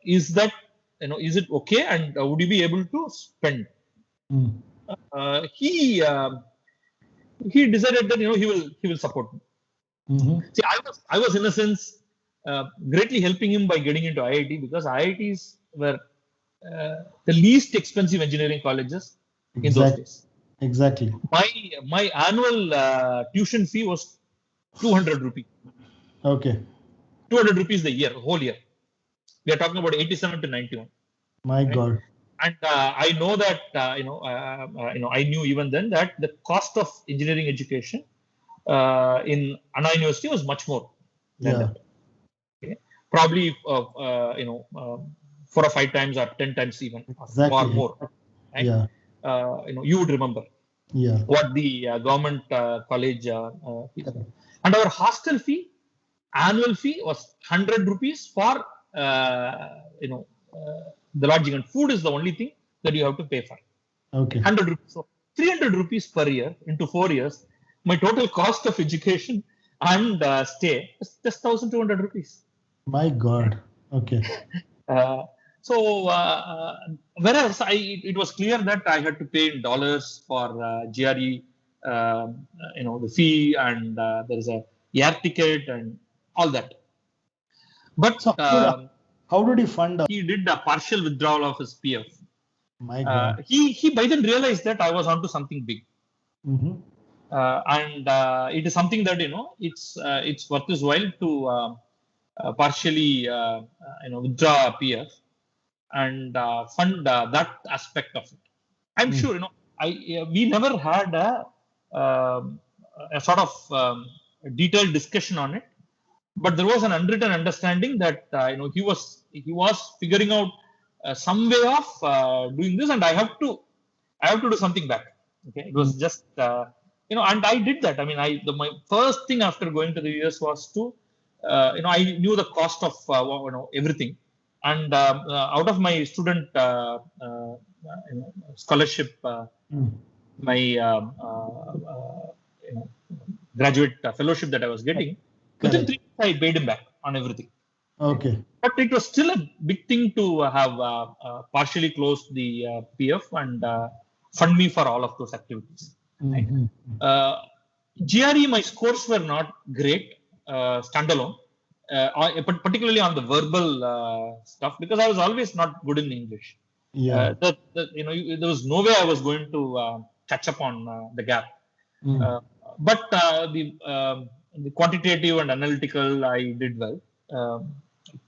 Speaker 2: Is that, is it okay? And would you be able to spend? He decided that, he will support me. See, I was in a sense greatly helping him by getting into IIT because IITs were the least expensive engineering colleges in those days.
Speaker 3: Exactly.
Speaker 2: My annual tuition fee was 200 rupees. 200 rupees the whole year. We are talking about 87 to 91.
Speaker 3: My God.
Speaker 2: And I know that I knew even then that the cost of engineering education in Anna University was much more than that. Probably 4 or 5 times or 10 times even or more. Right? You would remember what the government college and our hostel fee, annual fee was 100 rupees for the lodging, and food is the only thing that you have to pay for. 100 rupees. So 300 rupees per year into 4 years. My total cost of education and stay is just 1,200 rupees.
Speaker 3: My God.
Speaker 2: So whereas it was clear that I had to pay in dollars for GRE, the fee, and there is a air ticket and all that. But
Speaker 3: So how did he fund?
Speaker 2: he did a partial withdrawal of his PF.
Speaker 3: My God.
Speaker 2: He by then realized that I was onto something big.
Speaker 3: Mm-hmm.
Speaker 2: And it is something that it's worth his while to partially withdraw PF and fund that aspect of it. I'm sure we never had a sort of detailed discussion on it, but there was an unwritten understanding that he was figuring out some way of doing this, and I have to do something back. Okay, it was just and I did that. I mean, my first thing after going to the US was to I knew the cost of everything, and out of my student scholarship, my graduate fellowship that I was getting, within 3 months I paid him back on everything.
Speaker 3: Okay.
Speaker 2: But it was still a big thing to have partially closed the PF and fund me for all of those activities. Right? GRE, my scores were not great standalone, particularly on the verbal stuff, because I was always not good in English.
Speaker 3: Yeah.
Speaker 2: There was no way I was going to catch up on the gap. But the quantitative and analytical, I did well.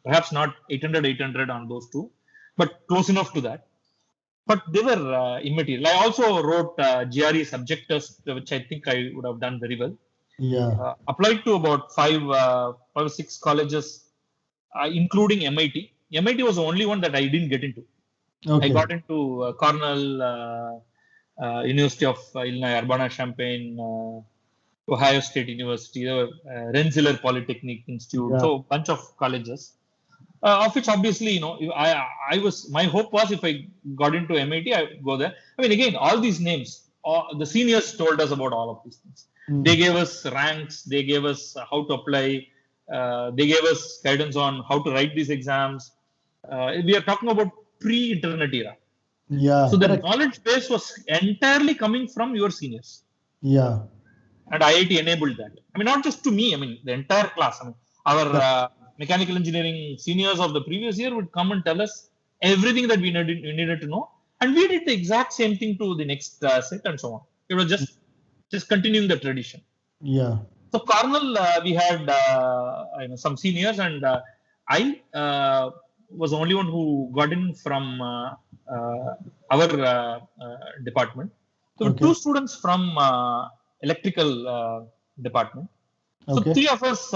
Speaker 2: Perhaps not 800 on those two, but close enough to that. But they were immaterial. I also wrote GRE subject test, which I think I would have done very well.
Speaker 3: Yeah.
Speaker 2: Applied to about five or six colleges, including MIT. MIT was the only one that I didn't get into.
Speaker 3: Okay.
Speaker 2: I got into Cornell University of Illinois, Urbana-Champaign, Ohio State University, Rensselaer Polytechnic Institute, so a bunch of colleges. Of which obviously, my hope was if I got into MIT, I would go there. I mean, again, all these names, the seniors told us about all of these things. They gave us ranks, they gave us how to apply, they gave us guidance on how to write these exams. We are talking about pre-internet era.
Speaker 3: Yeah.
Speaker 2: So the knowledge base was entirely coming from your seniors.
Speaker 3: Yeah.
Speaker 2: And IIT enabled that. I mean, not just to me, I mean, the entire class. I mean, our mechanical engineering seniors of the previous year would come and tell us everything that we needed to know. And we did the exact same thing to the next set and so on. It was just continuing the tradition.
Speaker 3: Yeah.
Speaker 2: So Cornell, we had some seniors, and I was the only one who got in from our department. So two students from electrical department. So three of us,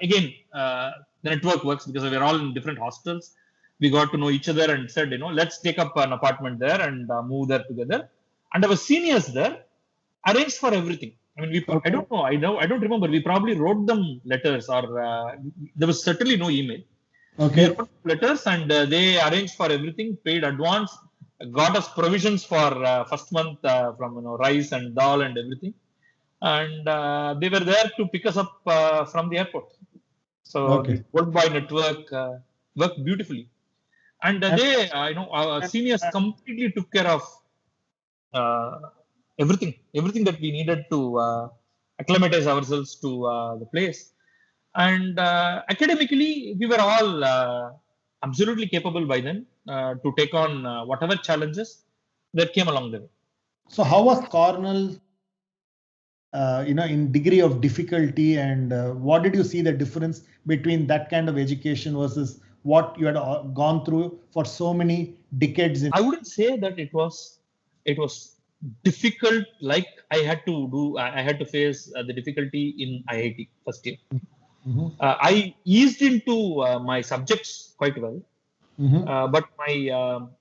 Speaker 2: again, the network works because we are all in different hostels. We got to know each other and said, let's take up an apartment there and move there together. And our seniors there arranged for everything. I mean, I don't know. I don't remember. We probably wrote them letters, or there was certainly no email.
Speaker 3: Okay.
Speaker 2: We wrote letters, and they arranged for everything, paid advance, got us provisions for first month from rice and dal and everything. And they were there to pick us up from the airport. So the worldwide network worked beautifully, and our seniors completely took care of everything that we needed to acclimatize ourselves to the place. And academically, we were all absolutely capable by then to take on whatever challenges that came along the way.
Speaker 3: So, how was Cornell? In degree of difficulty, and what did you see the difference between that kind of education versus what you had gone through for so many decades?
Speaker 2: I wouldn't say that it was difficult like I had to face the difficulty in IIT first year. I eased into my subjects quite well, but my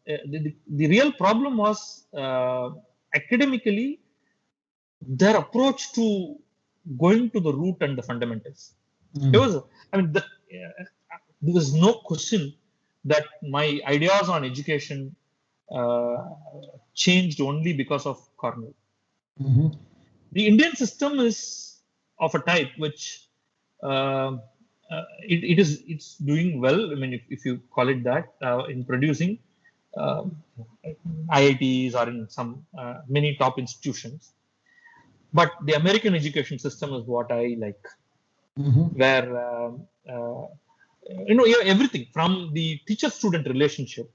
Speaker 2: the real problem was academically their approach to going to the root and the fundamentals. There was no question that my ideas on education changed only because of Cornell. The Indian system is of a type which it's doing well. I mean, if you call it that, in producing IITs or in some many top institutions. But the American education system is what I like, where everything from the teacher-student relationship.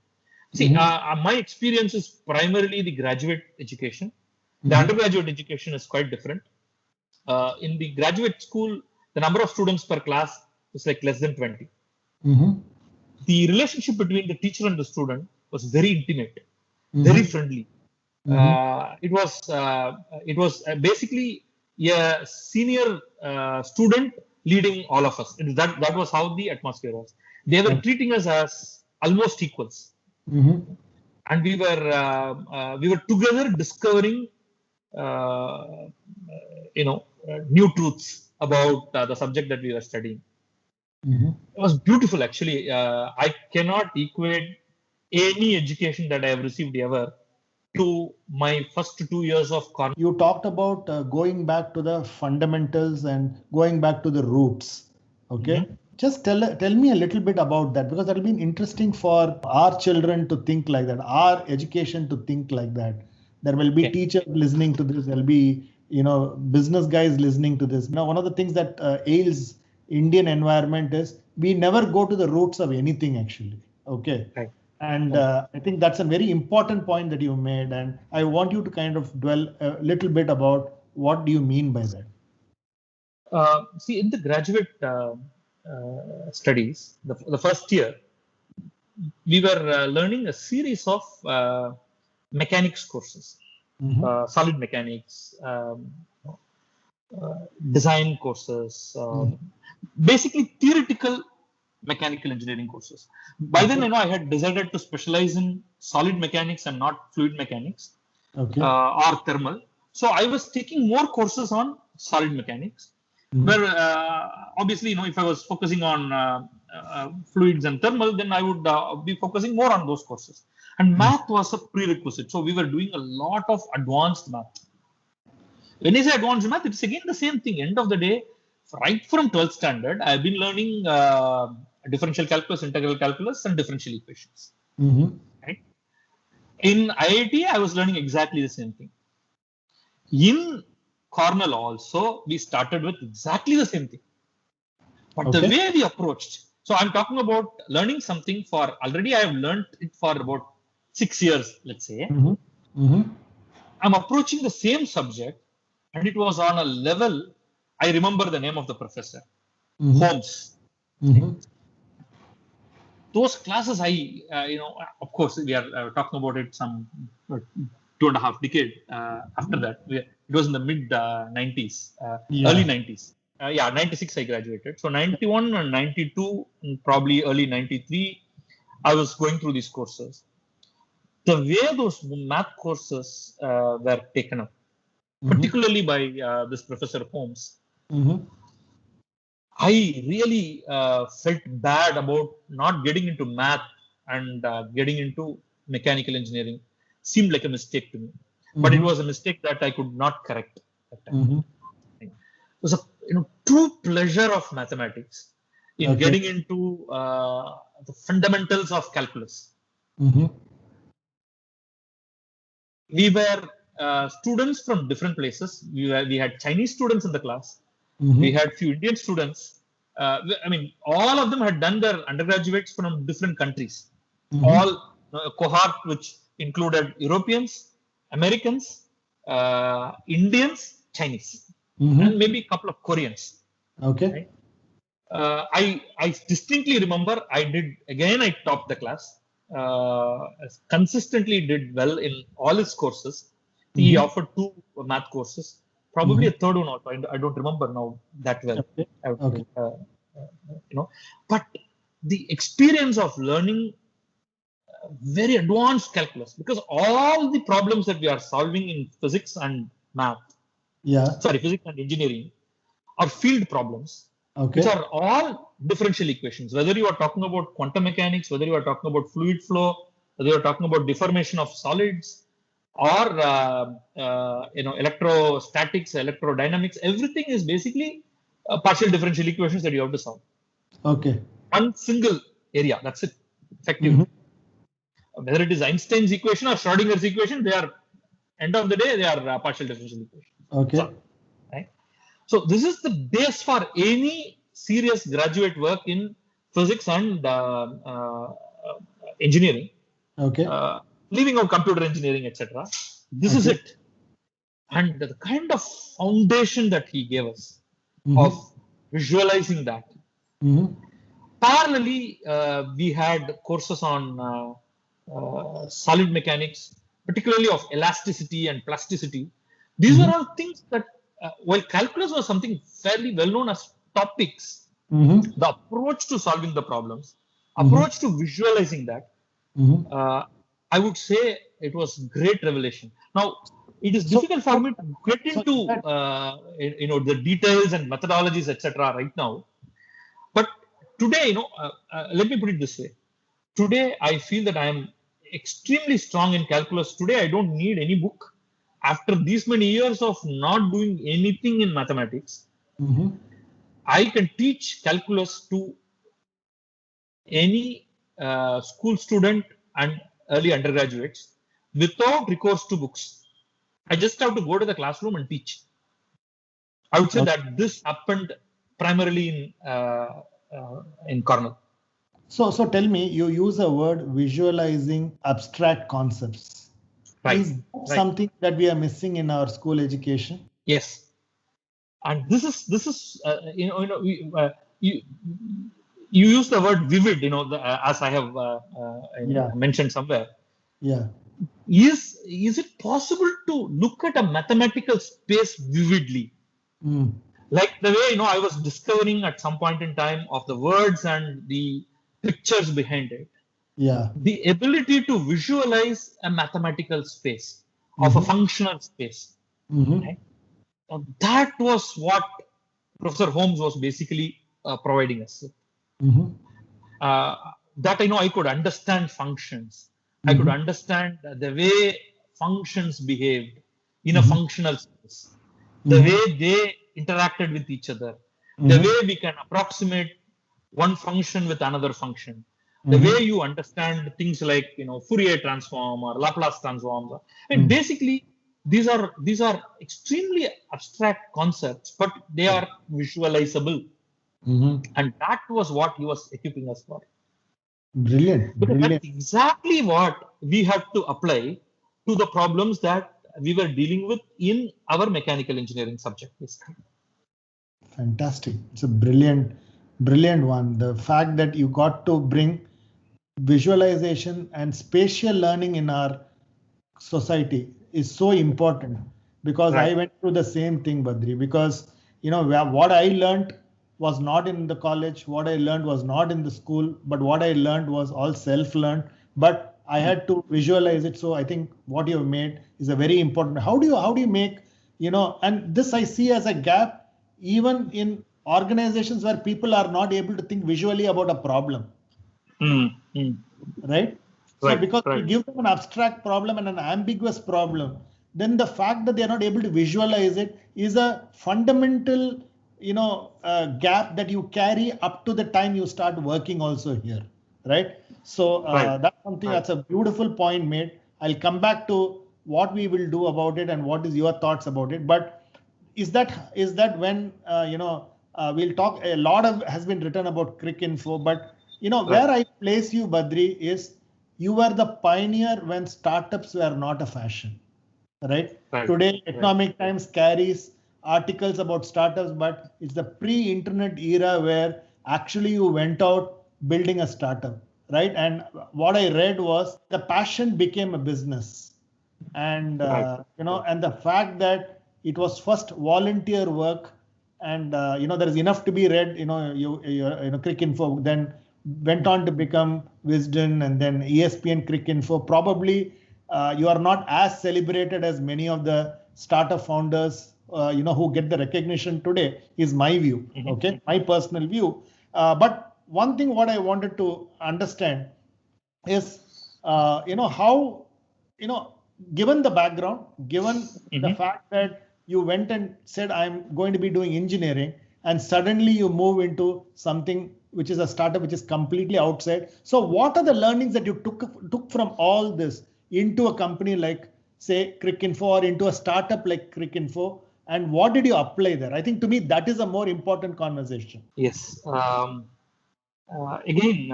Speaker 2: See, my experience is primarily the graduate education. The undergraduate education is quite different. In the graduate school, the number of students per class is like less than 20. The relationship between the teacher and the student was very intimate, very friendly. It was basically a senior student leading all of us. That was how the atmosphere was. They were treating us as almost equals, and we were together discovering new truths about the subject that we were studying. It was beautiful, actually. I cannot equate any education that I have received ever to my first 2 years of Cornell.
Speaker 3: You talked about going back to the fundamentals and going back to the roots. Okay. Just tell me a little bit about that, because that'll be interesting for our children to think like that, our education to think like that. There will be teachers listening to this. There'll be, business guys listening to this. Now, one of the things that ails Indian environment is we never go to the roots of anything, actually. Okay.
Speaker 2: Right.
Speaker 3: And I think that's a very important point that you made. And I want you to kind of dwell a little bit about what do you mean by that?
Speaker 2: See, in the graduate studies, the first year, we were learning a series of mechanics courses, solid mechanics, design courses, basically theoretical mechanical engineering courses. By then, I had decided to specialize in solid mechanics and not fluid mechanics or thermal. So I was taking more courses on solid mechanics, where obviously, if I was focusing on fluids and thermal, then I would be focusing more on those courses. And math was a prerequisite. So we were doing a lot of advanced math. When I say advanced math, it's again the same thing. End of the day, right from 12th standard, I've been learning differential calculus, integral calculus, and differential equations. Right? In IIT, I was learning exactly the same thing. In Cornell also, we started with exactly the same thing. But the way we approached, so I'm talking about learning something for, already I have learned it for about 6 years, let's say. I'm approaching the same subject, and it was on a level, I remember the name of the professor, Holmes. Those classes, of course, we are talking about it some 2.5 decades after that. It was in the mid 90s, early 90s. 96 I graduated. So 91 and 92, and probably early 93, I was going through these courses. The way those math courses were taken up, particularly by this Professor Holmes, I really felt bad about not getting into math and getting into mechanical engineering. Seemed like a mistake to me, but it was a mistake that I could not correct at that time. It was a true pleasure of mathematics in getting into the fundamentals of calculus. We were students from different places. We had Chinese students in the class. We had few Indian students. All of them had done their undergraduates from different countries. All a cohort which included Europeans, Americans, Indians, Chinese, and maybe a couple of Koreans. Right? I distinctly remember I topped the class. Consistently did well in all his courses. He offered 2 math courses, probably a third one also. I don't remember now that well. But the experience of learning very advanced calculus, because all the problems that we are solving in physics and math, physics and engineering, are field problems, which are all differential equations. Whether you are talking about quantum mechanics, whether you are talking about fluid flow, whether you are talking about deformation of solids, or electrostatics, electrodynamics, everything is basically partial differential equations that you have to solve. One single area, that's it, effectively. Whether it is Einstein's equation or Schrodinger's equation, they are, end of the day, they are partial differential equations. So this is the base for any serious graduate work in physics and engineering,
Speaker 3: Okay.
Speaker 2: leaving out computer engineering, etc. This is
Speaker 3: Okay.
Speaker 2: it. And the kind of foundation that he gave us of visualizing that. Parallelly, we had courses on solid mechanics, particularly of elasticity and plasticity. These were all things that, while calculus was something fairly well known as topics, the approach to solving the problems, approach to visualizing that, I would say it was great revelation. Now, it is difficult for me to get into the details and methodologies, etc. right now. But today, let me put it this way. Today, I feel that I am extremely strong in calculus. Today, I don't need any book. After these many years of not doing anything in mathematics, I can teach calculus to any school student and early undergraduates without recourse to books. I just have to go to the classroom and teach. I would say that this happened primarily in Cornell.
Speaker 3: So tell me, you use a word visualizing abstract concepts.
Speaker 2: Right.
Speaker 3: Is that something that we are missing in our school education?
Speaker 2: Yes. And this is you use the word vivid, as I have mentioned somewhere.
Speaker 3: Yeah.
Speaker 2: Is it possible to look at a mathematical space vividly? Like the way I was discovering at some point in time of the words and the pictures behind it.
Speaker 3: Yeah.
Speaker 2: The ability to visualize a mathematical space of a functional space. Right? That was what Professor Holmes was basically providing us. That I could understand functions. I could understand the way functions behaved in a functional space, the way they interacted with each other, the way we can approximate one function with another function, the way you understand things like Fourier transform or Laplace transforms. And basically, these are extremely abstract concepts, but they are visualizable. And that was what he was equipping us for.
Speaker 3: Brilliant.
Speaker 2: That's exactly what we had to apply to the problems that we were dealing with in our mechanical engineering subject.
Speaker 3: Fantastic. It's a brilliant one. The fact that you got to bring visualization and spatial learning in our society is so important, because I went through the same thing, Badri, because what I learned was not in the college, what I learned was not in the school, but what I learned was all self-learned, but I had to visualize it. So I think what you have made is a very important. How do you make, and this I see as a gap even in organizations where people are not able to think visually about a problem. Right? So because you give them an abstract problem and an ambiguous problem, then the fact that they are not able to visualize it is a fundamental gap that you carry up to the time you start working also here, right? So that's something that's a beautiful point made. I'll come back to what we will do about it and what is your thoughts about it. But is that when we'll talk, a lot of has been written about Cricinfo, but where I place you, Badri, is you were the pioneer when startups were not a fashion, right? Today, Economic Times carries articles about startups, but it's the pre-internet era where actually you went out building a startup, right? And what I read was the passion became a business, and and the fact that it was first volunteer work, and there is enough to be read. Cricinfo then went on to become Wisdom, and then ESPNcricinfo. Probably you are not as celebrated as many of the startup founders who get the recognition today, is my view. Okay, my personal view. But one thing what I wanted to understand is how given the background, given the fact that you went and said I'm going to be doing engineering, and suddenly you move into something which is a startup which is completely outside. So what are the learnings that you took from all this into a company like, say, Cricinfo, or into a startup like Cricinfo, and what did you apply there? I think to me that is a more important conversation.
Speaker 2: Yes. again,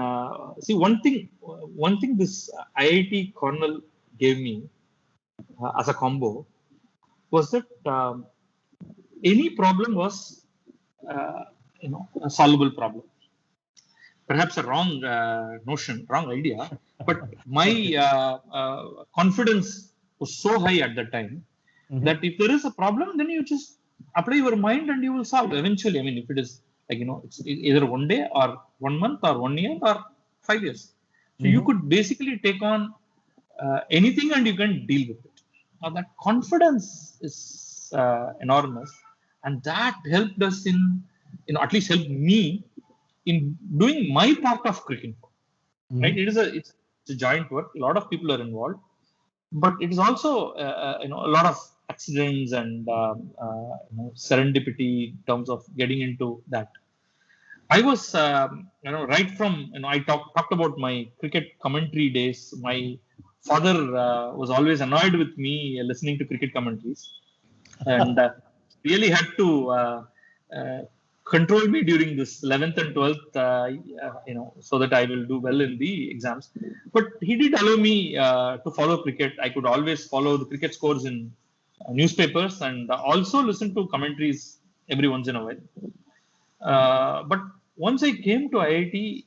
Speaker 2: see one thing this IIT Cornell gave me as a combo was that any problem was, a solvable problem. Perhaps a wrong notion, wrong idea, but my confidence was so high at that time that if there is a problem, then you just apply your mind and you will solve eventually. I mean, if it is like, it's either one day or 1 month or 1 year or 5 years. So you could basically take on anything and you can deal with it. Now that confidence is enormous, and that helped us in, at least helped me in doing my part of Cricinfo. Right? It's a joint work. A lot of people are involved, but it is also a lot of accidents and serendipity in terms of getting into that. I was right from I talked about my cricket commentary days. My father was always annoyed with me listening to cricket commentaries, and really had to control me during this 11th and 12th, so that I will do well in the exams. But he did allow me to follow cricket. I could always follow the cricket scores in newspapers and also listen to commentaries every once in a while. But once I came to IIT,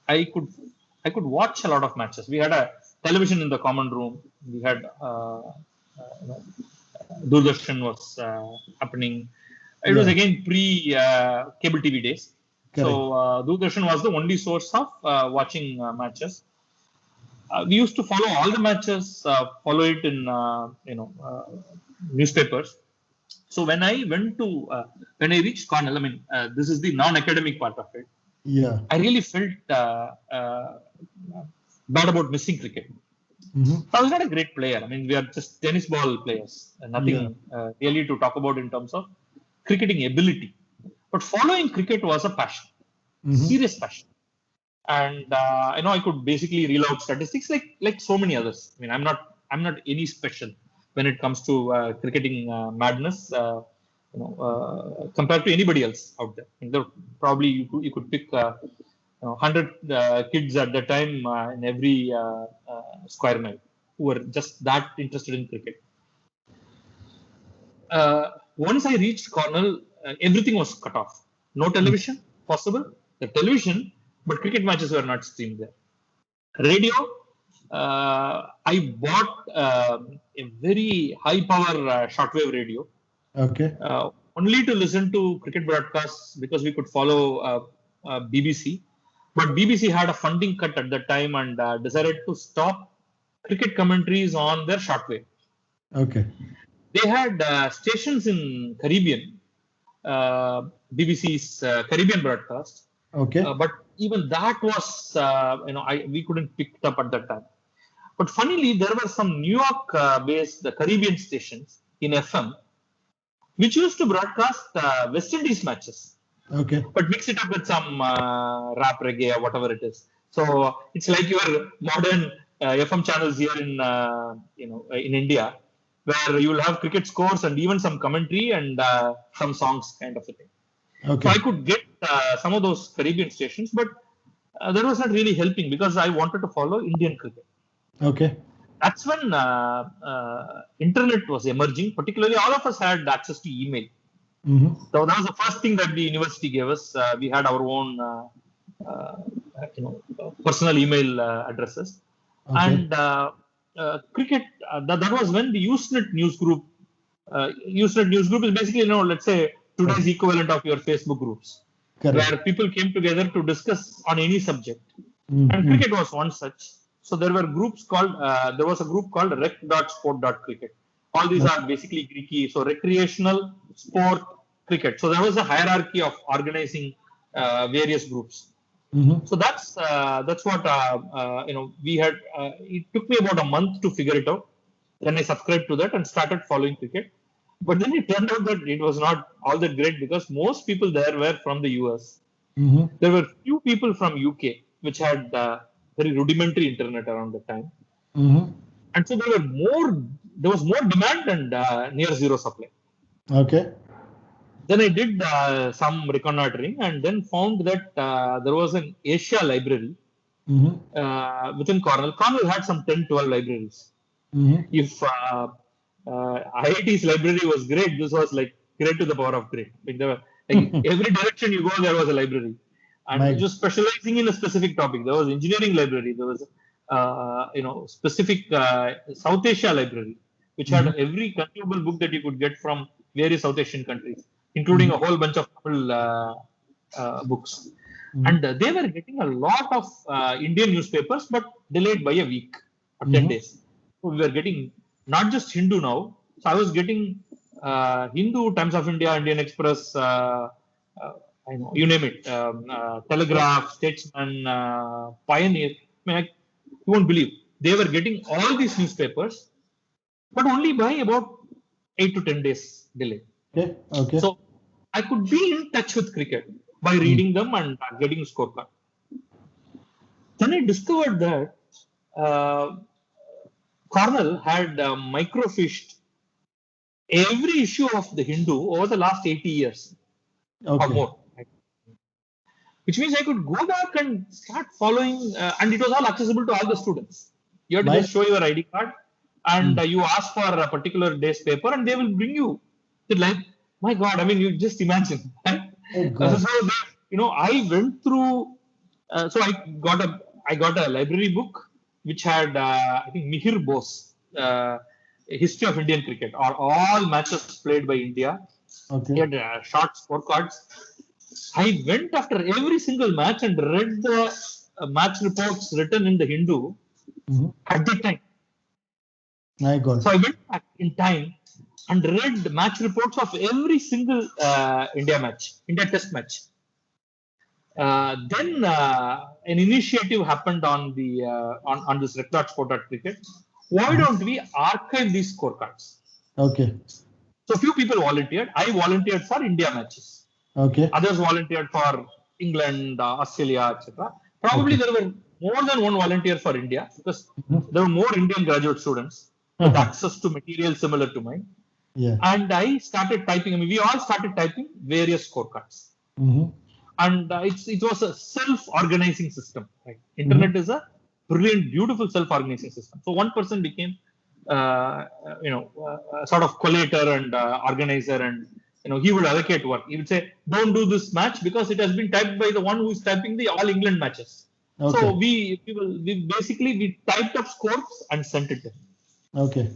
Speaker 2: I could watch a lot of matches. We had a television in the common room. We had Doordarshan was happening. It was again pre-cable TV days. Correct. So Doordarshan was the only source of watching matches. We used to follow all the matches, follow it in newspapers. So when I reached Cornell, this is the non-academic part of it.
Speaker 3: Yeah.
Speaker 2: I really felt bad about missing cricket. I was not a great player. We are just tennis ball players, and nothing really to talk about in terms of cricketing ability. But following cricket was a passion, serious passion. And I could basically reel out statistics like so many others. I'm not any special when it comes to cricketing madness compared to anybody else out there. There probably you could pick 100 kids at the time in every square mile who were just that interested in cricket. Once I reached Cornell, everything was cut off. No television possible. The television, but cricket matches were not streamed there. Radio, I bought a very high power shortwave radio.
Speaker 3: Okay.
Speaker 2: Only to listen to cricket broadcasts because we could follow BBC. But BBC had a funding cut at that time and decided to stop cricket commentaries on their shortwave.
Speaker 3: Okay.
Speaker 2: They had stations in Caribbean, BBC's Caribbean broadcast.
Speaker 3: Okay.
Speaker 2: But even that was, we couldn't pick it up at that time. But funnily, there were some New York-based Caribbean stations in FM, which used to broadcast West Indies matches.
Speaker 3: Okay.
Speaker 2: But mix it up with some rap reggae or whatever it is. So it's like your modern FM channels here in India, where you will have cricket scores and even some commentary and some songs kind of a thing.
Speaker 3: Okay.
Speaker 2: So I could get some of those Caribbean stations, but that was not really helping because I wanted to follow Indian cricket.
Speaker 3: Okay.
Speaker 2: That's when internet was emerging. Particularly, all of us had access to email. So that was the first thing that the university gave us. We had our own personal email addresses. Okay. And cricket, that was when the Usenet news group. Usenet news group is basically, let's say today's equivalent of your Facebook groups. Correct. Where people came together to discuss on any subject. And cricket was one such. So there were groups called, there was a group called rec.sport.cricket. All these are basically Greeky. So recreational, sport, cricket. So there was a hierarchy of organizing various groups. So that's what we had. It took me about a month to figure it out. Then I subscribed to that and started following cricket. But then it turned out that it was not all that great because most people there were from the US. There were few people from UK, which had very rudimentary internet around the time. And so there was more demand and near zero supply.
Speaker 3: Okay.
Speaker 2: Then I did some reconnoitering and then found that there was an Asia library within Cornell. Cornell had some 10, 12 libraries. If IIT's library was great, this was like great to the power of great. Like there were, like every direction you go, there was a library, and just specializing in a specific topic. There was engineering library. There was specific South Asia library, which had every conceivable book that you could get from various South Asian countries, including a whole bunch of Tamil books. And they were getting a lot of Indian newspapers, but delayed by a week or 10 days. So we were getting not just Hindu now. So I was getting Hindu, Times of India, Indian Express, you name it, Telegraph, Statesman, Pioneer. You won't believe. They were getting all these newspapers, but only by about 8 to 10 days delay.
Speaker 3: Okay.
Speaker 2: So I could be in touch with cricket by reading them and getting a scorecard. Then I discovered that Cornell had microfished every issue of the Hindu over the last 80 years or more. Which means I could go back and start following, and it was all accessible to all the students. You had to just show your ID card and you ask for a particular day's paper and they will bring you. Like, my God, I mean, you just imagine. So, I went through, so I got a library book which had, I think, Mihir Bose, History of Indian Cricket, or all matches played by India. He had short scorecards. I went after every single match and read the match reports written in the Hindu at that time.
Speaker 3: My God.
Speaker 2: So I went back in time and read match reports of every single India Test match. Then an initiative happened on the on this record sport at cricket. Why don't we archive these scorecards?
Speaker 3: Okay.
Speaker 2: So few people volunteered. I volunteered for India matches.
Speaker 3: Okay.
Speaker 2: Others volunteered for England, Australia, etc. Probably there were more than one volunteer for India because there were more Indian graduate students with access to material similar to mine.
Speaker 3: Yeah.
Speaker 2: And I started typing. I mean, we all started typing various scorecards. And it was a self-organizing system. Right? Internet is a brilliant, beautiful self-organizing system. So one person became, sort of collator and organizer, and he would allocate work. He would say, "Don't do this match because it has been typed by the one who is typing the all England matches." Okay. So we typed up scores and sent it in.
Speaker 3: Okay.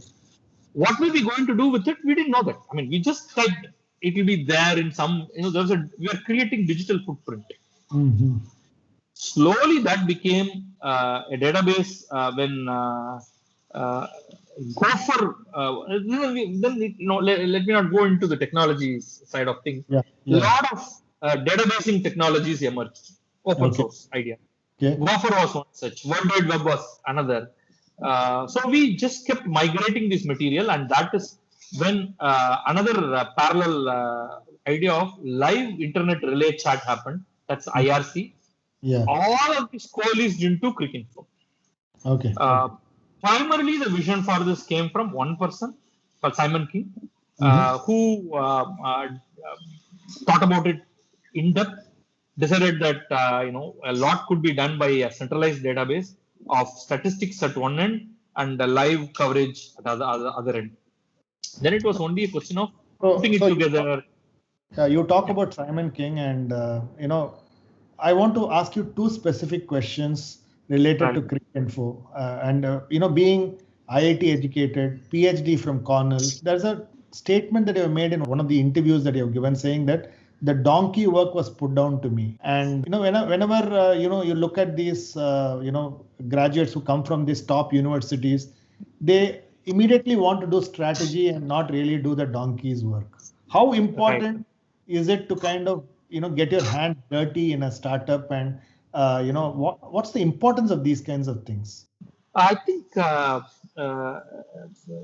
Speaker 2: What were we going to do with it? We didn't know that. I mean, we just typed. It will be there in some. We are creating digital footprint. Slowly, that became a database when Gopher. Let me not go into the technology side of things. A lot of databasing technologies emerged. Open source idea. Gopher was one such. World Wide Web was another. So we just kept migrating this material, and that is when another parallel idea of live internet relay chat happened. That's IRC. All of this coalesced into Cricinfo.
Speaker 3: Okay.
Speaker 2: Primarily, the vision for this came from one person called Simon King, who thought about it in depth, decided that a lot could be done by a centralized database of statistics at one end and the live coverage at the other end. Then it was only a question of putting it together.
Speaker 3: You talk about Simon King, and I want to ask you two specific questions related to Cricinfo. Being IIT educated, PhD from Cornell, there's a statement that you have made in one of the interviews that you have given, saying that the donkey work was put down to me. And whenever you look at these graduates who come from these top universities, they immediately want to do strategy and not really do the donkey's work. How important is it to kind of get your hand dirty in a startup, and what's the importance of these kinds of things?
Speaker 2: I think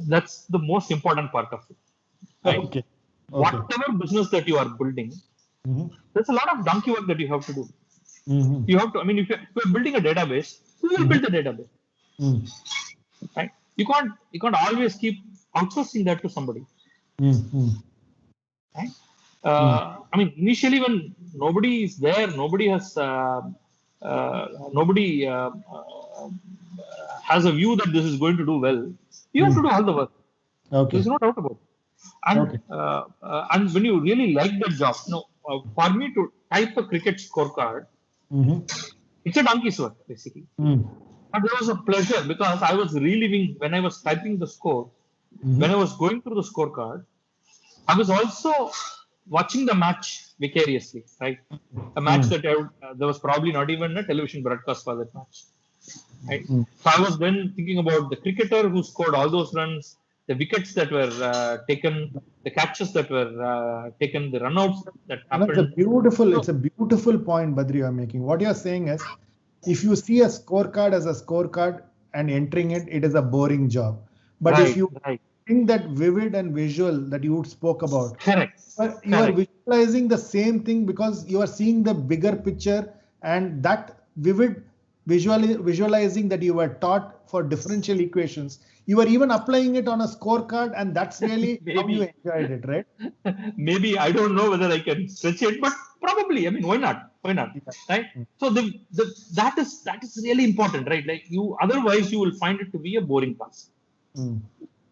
Speaker 2: that's the most important part of it. Right? Okay. Whatever business that you are building, there's a lot of donkey work that you have to do. You have to. I mean, if you're building a database, who will build the database? Right? You can't always keep outsourcing that to somebody. Right? I mean, initially when nobody is there, nobody has a view that this is going to do well. You have to do all the work.
Speaker 3: Okay.
Speaker 2: There's no doubt about it. And
Speaker 3: Okay.
Speaker 2: And when you really like that job, for me to type a cricket scorecard, it's a donkey's work basically. But it was a pleasure because I was reliving when I was typing the score, when I was going through the scorecard, I was also watching the match vicariously, right? A match that there was probably not even a television broadcast for that match. Right? So I was then thinking about the cricketer who scored all those runs, the wickets that were taken, the catches that were taken, the runouts that happened.
Speaker 3: It's a beautiful point, Badri, you're making. What you're saying is, if you see a scorecard as a scorecard and entering it, it is a boring job. But if you think that vivid and visual that you spoke about, you are visualizing the same thing because you are seeing the bigger picture, and that vivid visualizing that you were taught for differential equations, you are even applying it on a scorecard, and that's really how you enjoyed it, right?
Speaker 2: Maybe I don't know whether I can stretch it, but probably. I mean, why not? Right? So that is really important, right? Like otherwise you will find it to be a boring task. You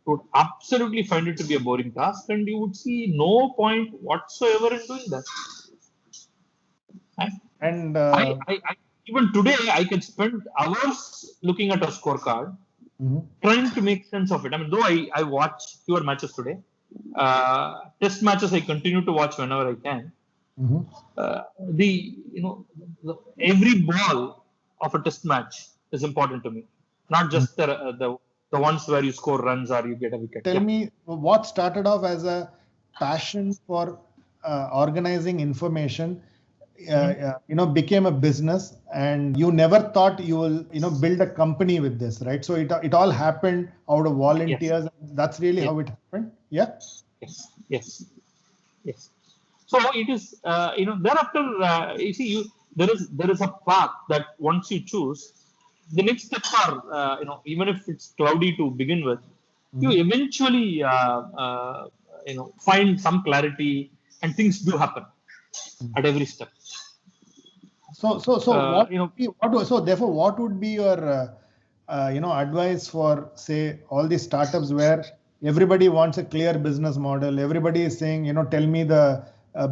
Speaker 2: would absolutely find it to be a boring task, and you would see no point whatsoever in doing that. Right?
Speaker 3: And
Speaker 2: I even today I can spend hours looking at a scorecard, trying to make sense of it. I mean, though I watch fewer matches today, test matches I continue to watch whenever I can. Every ball of a test match is important to me, not just the ones where you score runs or you get a wicket.
Speaker 3: Tell me, what started off as a passion for organizing information, became a business, and you never thought you will, build a company with this, right? So it all happened out of volunteers.
Speaker 2: Yes.
Speaker 3: That's really how it happened. Yeah.
Speaker 2: Yes. So it is, thereafter, you see, there is a path that once you choose, the next steps are, even if it's cloudy to begin with, you eventually, find some clarity, and things do happen at every step.
Speaker 3: So therefore, what would be your, advice for, say, all these startups where everybody wants a clear business model? Everybody is saying, tell me the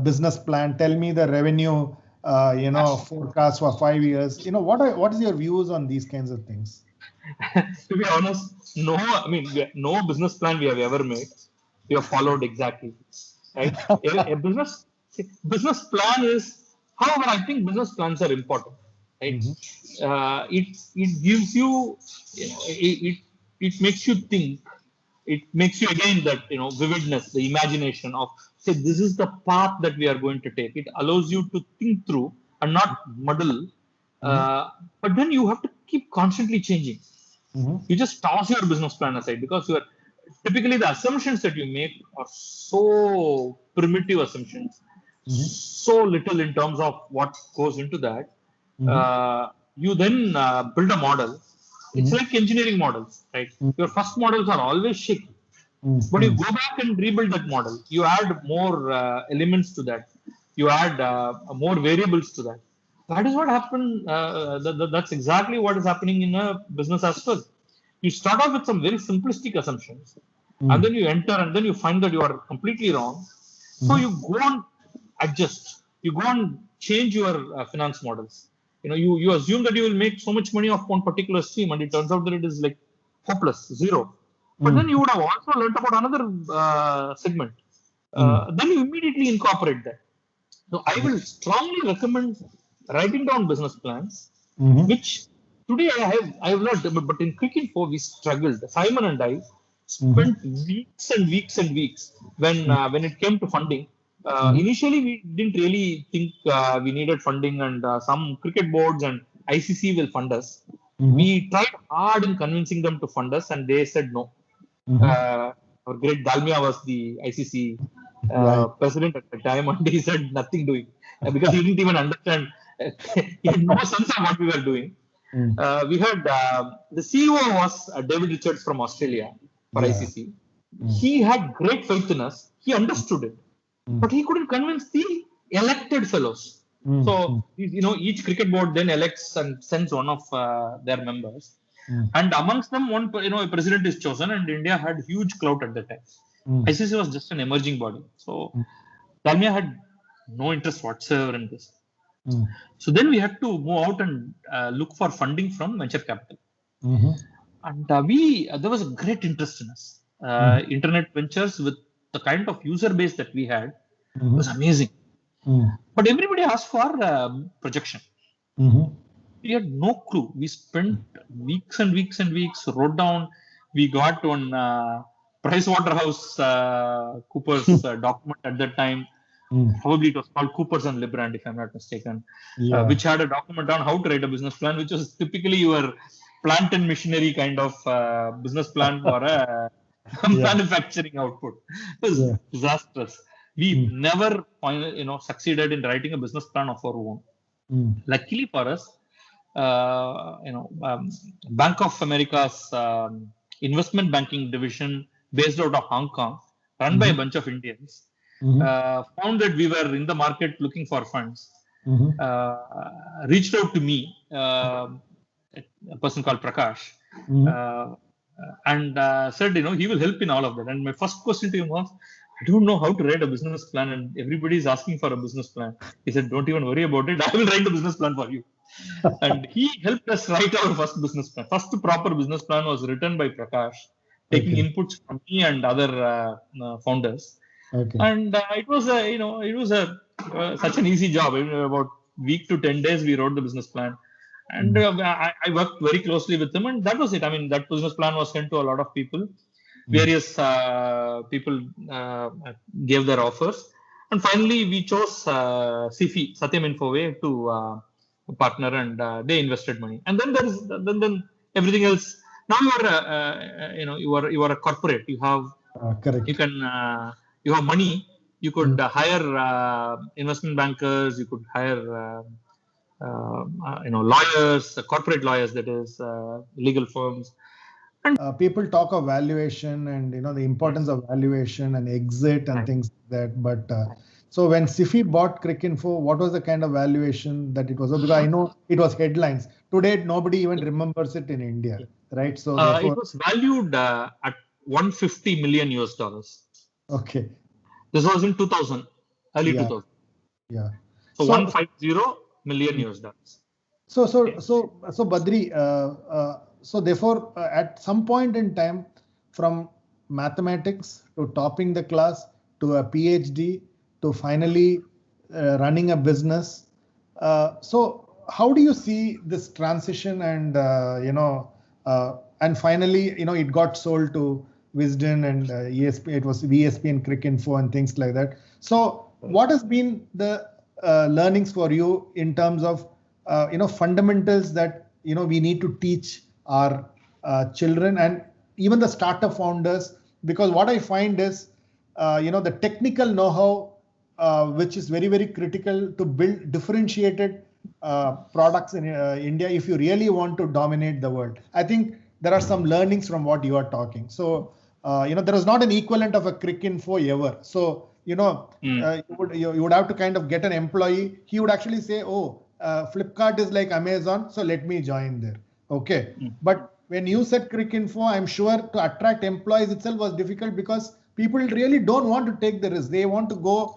Speaker 3: business plan, tell me the revenue, forecast for 5 years. What is your views on these kinds of things?
Speaker 2: To be honest, no business plan we have ever made, we have followed exactly. Right? A business plan is, however, I think business plans are important. Right? It gives you, it makes you think. It makes you again that vividness, the imagination of, say, this is the path that we are going to take. It allows you to think through and not muddle. But then you have to keep constantly changing. You just toss your business plan aside because typically the assumptions that you make are so primitive assumptions, so little in terms of what goes into that. You then build a model. It's like engineering models, right? Your first models are always shaky, but you go back and rebuild that model. You add more elements to that. You add more variables to that. That is what happened. That's exactly what is happening in a business as well. You start off with some very simplistic assumptions, and then you enter, and then you find that you are completely wrong. So you go on adjust. You go on change your finance models. You assume that you will make so much money off one particular stream, and it turns out that it is like hopeless, zero. But then you would have also learned about another segment. Then you immediately incorporate that. So I will strongly recommend writing down business plans, which today I have learned, but in Cricinfo we struggled. Simon and I spent weeks and weeks and weeks when it came to funding. Initially, we didn't really think we needed funding, and some cricket boards and ICC will fund us. We tried hard in convincing them to fund us, and they said no. Our great Dalmia was the ICC president at the time, and he said nothing doing because he didn't even understand. He had no sense of what we were doing. We had the CEO was David Richards from Australia for ICC. He had great faith in us. He understood it. but he couldn't convince the elected fellows. So, each cricket board then elects and sends one of their members. And amongst them, a president is chosen, and India had huge clout at that time. ICC was just an emerging body. So, Dalmia had no interest whatsoever in this. So then we had to move out and look for funding from venture capital. And there was a great interest in us. Internet ventures with the kind of user base that we had was amazing. But everybody asked for projection. We had no clue. We spent weeks and weeks and weeks, wrote down. We got one PricewaterhouseCoopers document at that time. Probably it was called Coopers and Librand, if I'm not mistaken, which had a document on how to write a business plan, which was typically your plant and machinery kind of business plan for a manufacturing output. It was disastrous. We never succeeded in writing a business plan of our own. Luckily for us, Bank of America's investment banking division based out of Hong Kong, run by a bunch of Indians, found that we were in the market looking for funds, reached out to me, a person called Prakash, and said, he will help in all of that. And my first question to him was, I don't know how to write a business plan, and everybody is asking for a business plan. He said, don't even worry about it. I will write the business plan for you. And he helped us write our first business plan. First proper business plan was written by Prakash, taking inputs from me and other founders. And it was such an easy job. About week to 10 days, we wrote the business plan. And I worked very closely with them, and that was it. I mean, that business plan was sent to a lot of people. Various people gave their offers, and finally we chose SIFI, Satyam Infoway, to partner, and they invested money. And then then everything else. Now you are a corporate. You have
Speaker 3: correct.
Speaker 2: You can you have money. You could hire investment bankers. You could hire lawyers, corporate lawyers, that is, legal firms.
Speaker 3: And people talk of valuation and the importance of valuation and exit and things like that. But so when SIFI bought Cricinfo, what was the kind of valuation that it was? Because I know it was headlines. Today, nobody even remembers it in India, right? So
Speaker 2: it was valued at $150 million US.
Speaker 3: Okay.
Speaker 2: This was in 2000, early 2000.
Speaker 3: Yeah.
Speaker 2: So $150 million US.
Speaker 3: So Badri, so therefore, at some point in time, from mathematics to topping the class to a PhD to finally running a business. So how do you see this transition? And and finally, it got sold to Wisden and ESP. It was ESPNcricinfo and things like that. So what has been the learnings for you in terms of fundamentals that we need to teach our children and even the startup founders? Because what I find is the technical know-how which is very, very critical to build differentiated products in India if you really want to dominate the world. I think there are some learnings from what you are talking. So there is not an equivalent of a Cricinfo ever. So you would have to kind of get an employee. He would actually say, oh, Flipkart is like Amazon, so let me join there. Okay. But when you said Cricinfo, I'm sure to attract employees itself was difficult because people really don't want to take the risk. They want to go,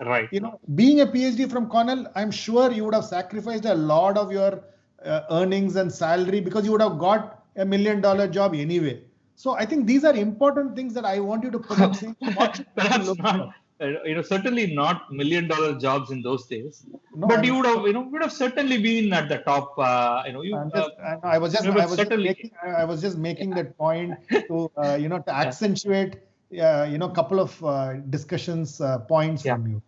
Speaker 3: being a PhD from Cornell, I'm sure you would have sacrificed a lot of your earnings and salary because you would have got $1 million job anyway. So I think these are important things that I want you to put up.
Speaker 2: Perhaps not. Certainly not $1 million jobs in those days, but you would have certainly been at the top. I was
Speaker 3: just making that point to to accentuate couple of discussions points from you.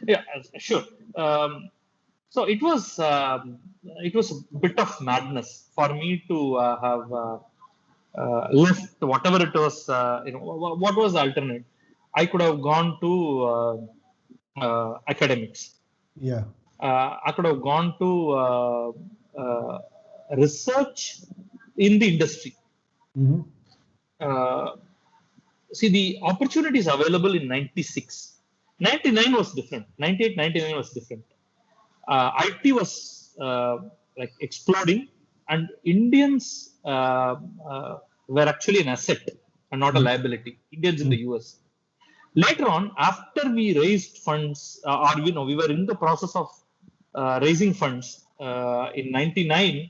Speaker 2: Yeah, sure. So it was a bit of madness for me to have left whatever it was. What was the alternate? I could have gone to academics.
Speaker 3: Yeah.
Speaker 2: I could have gone to research in the industry. See, the opportunities available in '96 99 was different. 98, 99 was different. IT was like exploding, and Indians were actually an asset and not a liability. Indians in the US. Later on, after we raised funds, we were in the process of raising funds in '99.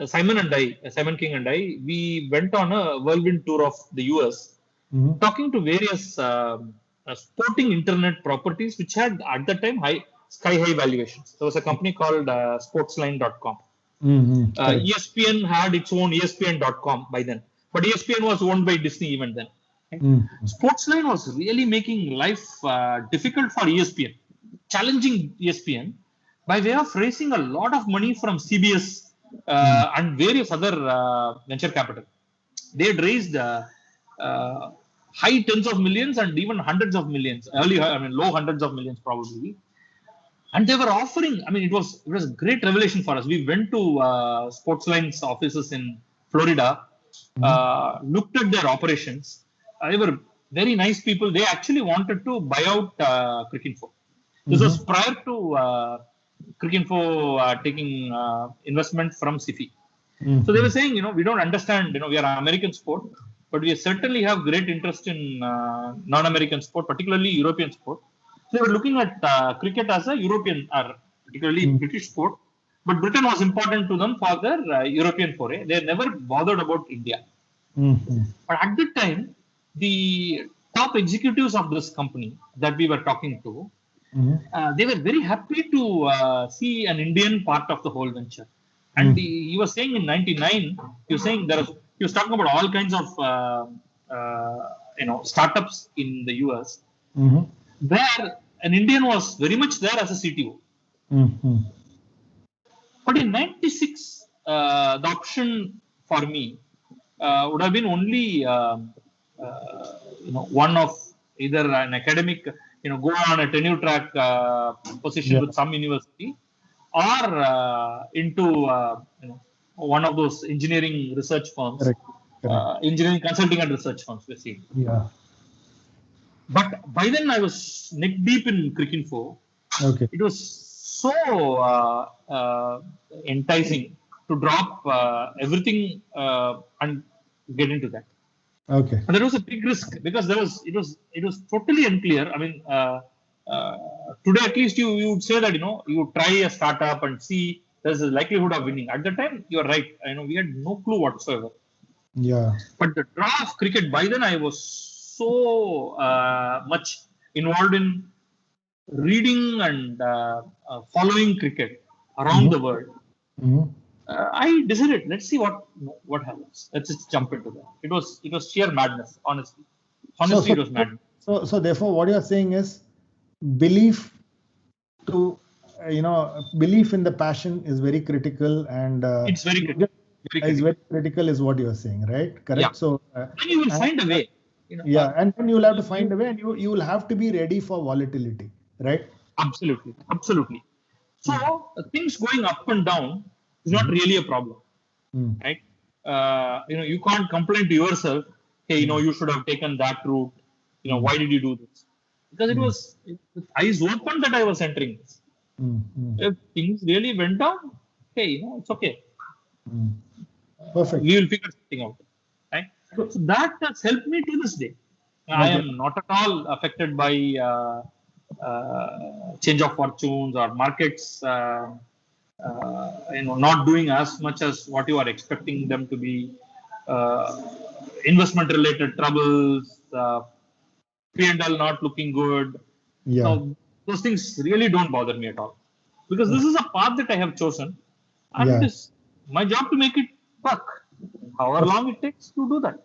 Speaker 2: Simon King and I, we went on a whirlwind tour of the US, talking to various sporting internet properties which had at the time sky high valuations. There was a company called sportsline.com. ESPN had its own ESPN.com by then, but ESPN was owned by Disney even then. Sportsline was really making life difficult for ESPN, challenging ESPN by way of raising a lot of money from CBS and various other venture capital. They had raised high tens of millions and even hundreds of millions, low hundreds of millions probably. And they were offering, it was a great revelation for us. We went to Sportsline's offices in Florida, looked at their operations. They were very nice people. They actually wanted to buy out Cricinfo. This was prior to Cricinfo taking investment from SIFI. So they were saying, we don't understand, we are an American sport, but we certainly have great interest in non-American sport, particularly European sport. So they were looking at cricket as a European, or particularly British sport, but Britain was important to them for their European foray. They never bothered about India. But at the time, the top executives of this company that we were talking to, they were very happy to see an Indian part of the whole venture. And he was saying in '99, he was talking about all kinds of startups in the US, where an Indian was very much there as a CTO. But in '96, the option for me would have been only one of either an academic, go on a tenure track position with some university, or into one of those engineering research firms, engineering consulting and research firms, basically. But by then I was neck deep in Cricinfo. It was so enticing to drop everything and get into that. And there was a big risk because it was totally unclear. Today at least you would say that you try a startup and see there's a likelihood of winning. At the time, you're right. We had no clue whatsoever. But the draw of cricket, by then I was so much involved in reading and following cricket around the world. I decided, let's see what happens. Let's just jump into that. It was sheer madness, honestly. It was madness.
Speaker 3: So therefore, what you're saying is belief belief in the passion is very critical, and
Speaker 2: it's very critical.
Speaker 3: It's very critical, is what you're saying, right? Correct.
Speaker 2: Yeah.
Speaker 3: So
Speaker 2: then you will find a way.
Speaker 3: And then you will have to find a way, and you will have to be ready for volatility, right?
Speaker 2: Absolutely. So things going up and down is not really a problem, right? You can't complain to yourself, hey, you should have taken that route. Why did you do this? Because it was with eyes open that I was entering this. If things really went down, hey, it's okay.
Speaker 3: Perfect.
Speaker 2: We will figure something out, right? So that has helped me to this day. I am not at all affected by change of fortunes or markets, not doing as much as what you are expecting them to be. Investment-related troubles, P&L not looking good. So those things really don't bother me at all, because this is a path that I have chosen, and it is my job to make it work. However long it takes to do that.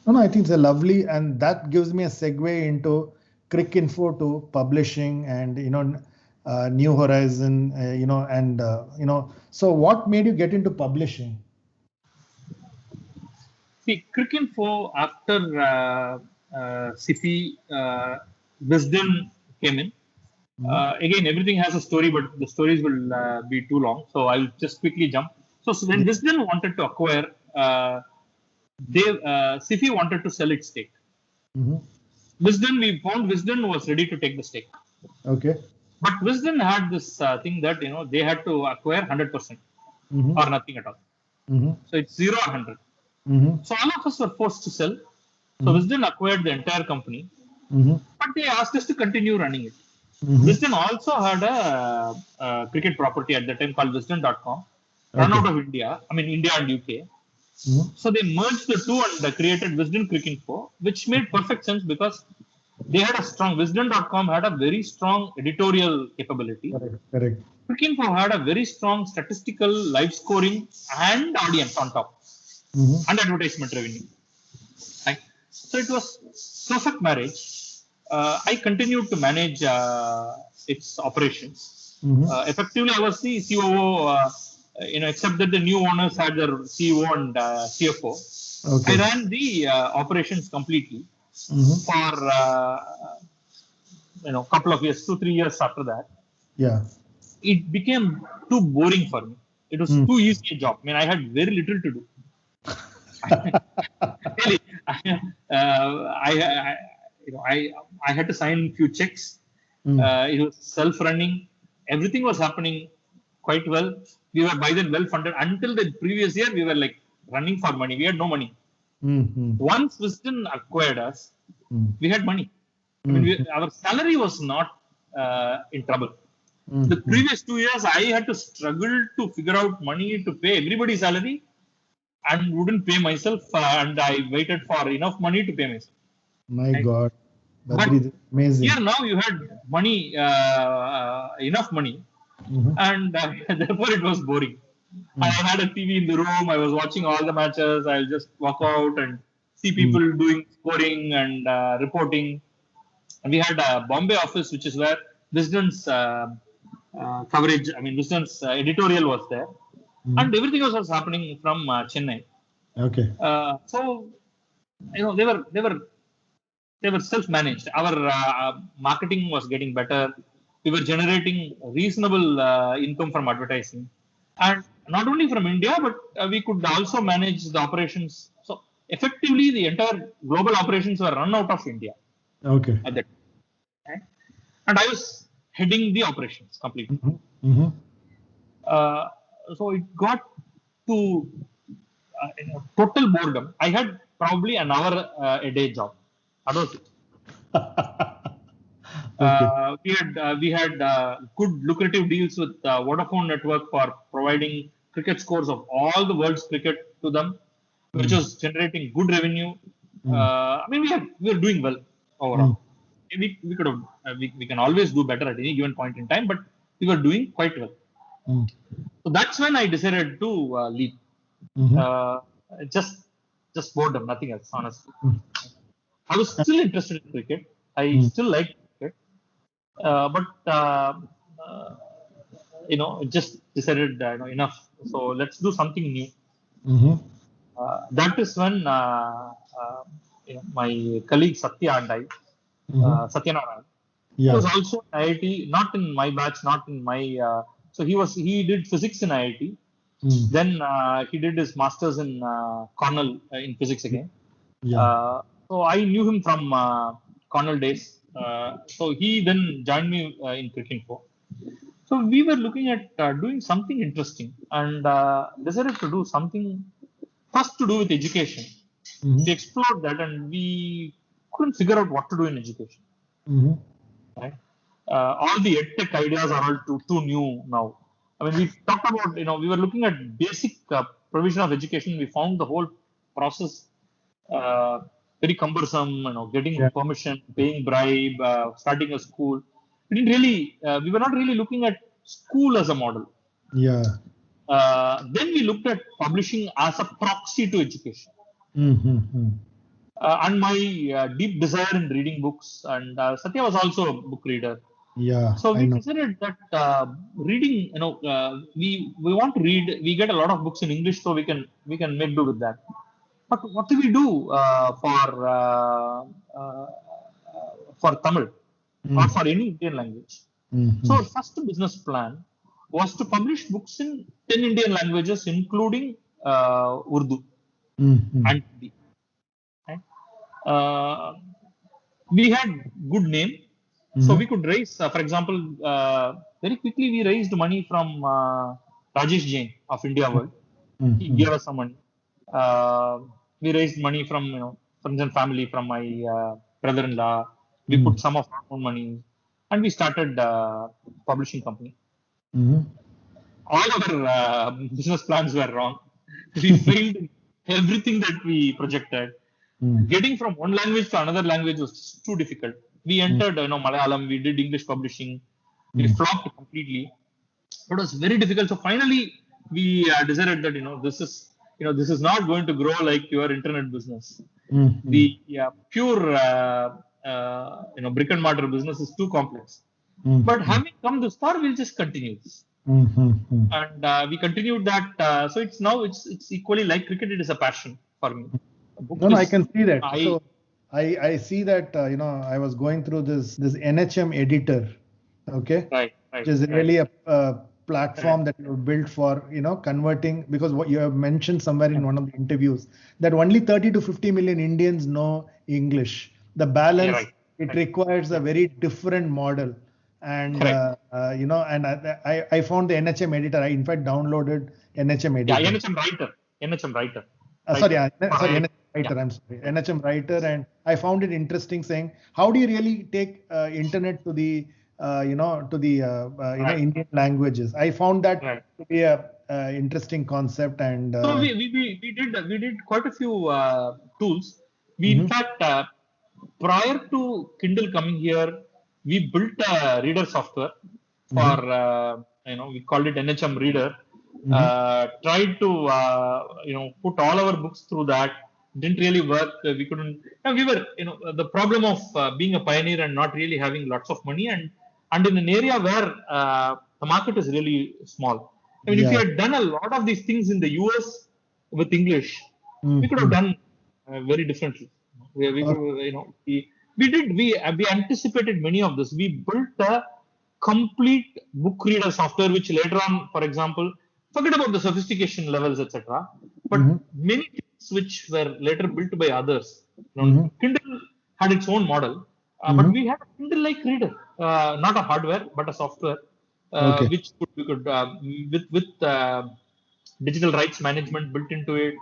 Speaker 3: No, I think it's a lovely, and that gives me a segue into Cricinfo to publishing and New Horizon, So what made you get into publishing?
Speaker 2: See, Cricinfo after SIFI, Wisdom came in. Again, everything has a story, but the stories will be too long. So I'll just quickly jump. So when Wisdom wanted to acquire, SIFI wanted to sell its stake. Wisden, we found Wisden was ready to take the stake.
Speaker 3: Okay.
Speaker 2: But Wisden had this thing that, they had to acquire 100% or nothing at all. So it's 0 or 100. So all of us were forced to sell. So Wisden acquired the entire company, but they asked us to continue running it. Wisden also had a cricket property at the time called Wisden.com, run out of India. I mean, India and UK. So they merged the two and created Wisden Cricinfo, which made perfect sense because they had a strong Wisden.com had a very strong editorial capability.
Speaker 3: Correct.
Speaker 2: Cricinfo had a very strong statistical live scoring and audience on top, and advertisement revenue. Right? So it was perfect marriage. I continued to manage its operations. Effectively, I was the COO. Except that the new owners had their CEO and CFO. I ran the operations completely for couple of years, 2-3 years after that.
Speaker 3: Yeah.
Speaker 2: It became too boring for me. It was too easy a job. I mean, I had very little to do. Really, I had to sign few checks. It was self-running. Everything was happening quite well. We were by then well funded. Until the previous year, we were like running for money. We had no money. Once Wisden acquired us, we had money. I mean, our salary was not in trouble. The previous 2 years, I had to struggle to figure out money to pay everybody's salary and wouldn't pay myself. And I waited for enough money to pay myself.
Speaker 3: My God.
Speaker 2: But
Speaker 3: amazing.
Speaker 2: Here now you had money, enough money. And therefore it was boring. I had a TV in the room. I was watching all the matches. I'll just walk out and see people doing scoring and reporting. And we had a Bombay office, which is where Wisden's coverage, Wisden's editorial was there. And everything else was happening from Chennai.
Speaker 3: Okay.
Speaker 2: So, they were self-managed. Our marketing was getting better. We were generating reasonable income from advertising, and not only from India, but we could also manage the operations. So effectively, the entire global operations were run out of India.
Speaker 3: Okay.
Speaker 2: At that time. And I was heading the operations completely. So it got to total boredom. I had probably an hour a day job. That was it. We had good lucrative deals with Vodafone Network for providing cricket scores of all the world's cricket to them, which was generating good revenue. We were doing well overall. We could have we can always do better at any given point in time, but we were doing quite well. So that's when I decided to leave. Just boredom, nothing else, honestly. I was still interested in cricket. I still liked cricket, but just decided enough. So let's do something new. That is when my colleague Satya and I, Satyanarayan, he was also in IIT, not in my batch, not in my. So he did physics in IIT. Then he did his masters in Cornell in physics again. So I knew him from Cornell days. So he then joined me in Cricinfo. So we were looking at doing something interesting and decided to do something first to do with education. We explored that and we couldn't figure out what to do in education. Right? All the edtech ideas are all too new now. We talked about, we were looking at basic provision of education. We found the whole process very cumbersome, getting permission, paying bribe, starting a school. We were not really looking at school as a model. Then we looked at publishing as a proxy to education. And my deep desire in reading books, and Satya was also a book reader. So we decided that reading, we want to read. We get a lot of books in English, so we can make do with that. But what do we do for Tamil or for any Indian language? So our first business plan was to publish books in 10 Indian languages, including Urdu and Hindi. we had good name, so we could raise, for example, very quickly we raised money from Rajesh Jain of India World. He gave us some money. We raised money from friends and family, from my brother-in-law. We put some of our own money, and we started publishing company. All our business plans were wrong. We failed in everything that we projected. Getting from one language to another language was too difficult. We entered, Malayalam. We did English publishing. We flopped completely. It was very difficult. So finally, we decided that this is not going to grow like your internet business. The pure brick and mortar business is too complex. But having come this far, we'll just continue this. And we continued that. So it's equally like cricket. It is a passion for me.
Speaker 3: No, I can see that. So I see that. I was going through this NHM editor. Okay.
Speaker 2: Right.
Speaker 3: Which is really a platform that you built for converting, because what you have mentioned somewhere in one of the interviews that only 30 to 50 million Indians know English. The balance it requires a very different model. And and I found the NHM editor. I in fact downloaded NHM editor.
Speaker 2: Yeah, NHM writer.
Speaker 3: NHM writer. I'm sorry, NHM writer, and I found it interesting, saying how do you really take internet to the Indian languages. I found that to be a interesting concept, and
Speaker 2: so we did quite a few tools. We in fact prior to Kindle coming here, we built a reader software for we called it NHM Reader. Tried to put all our books through that. Didn't really work. We couldn't. We were the problem of being a pioneer and not really having lots of money, and in an area where the market is really small. I mean, if we had done a lot of these things in the US with English, we could have done very differently. We anticipated many of this. We built a complete book reader software, which later on, for example, forget about the sophistication levels, etc. But many things which were later built by others. Kindle had its own model, but we had a Kindle-like reader, not a hardware, but a software, which we could with digital rights management built into it,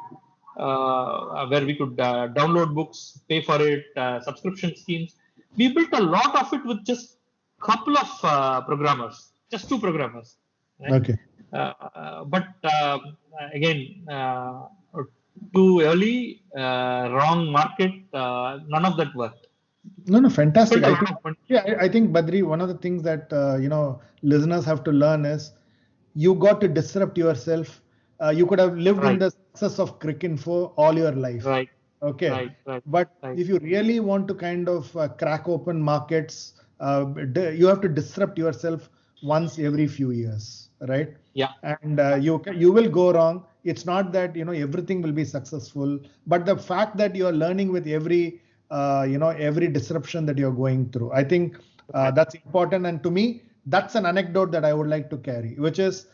Speaker 2: where we could download books, pay for it, subscription schemes. We built a lot of it with just couple of programmers, just 2 programmers. Right?
Speaker 3: Okay.
Speaker 2: But again, too early, wrong market, none of that worked.
Speaker 3: No, fantastic. I think Badri, one of the things that listeners have to learn is you got to disrupt yourself. You could have lived in the success of Cricinfo all your life.
Speaker 2: Right.
Speaker 3: Okay. But if you really want to kind of crack open markets, you have to disrupt yourself once every few years, right?
Speaker 2: Yeah.
Speaker 3: And you will go wrong. It's not that everything will be successful, but the fact that you are learning with every disruption that you're going through, I think that's important. And to me, that's an anecdote that I would like to carry, which is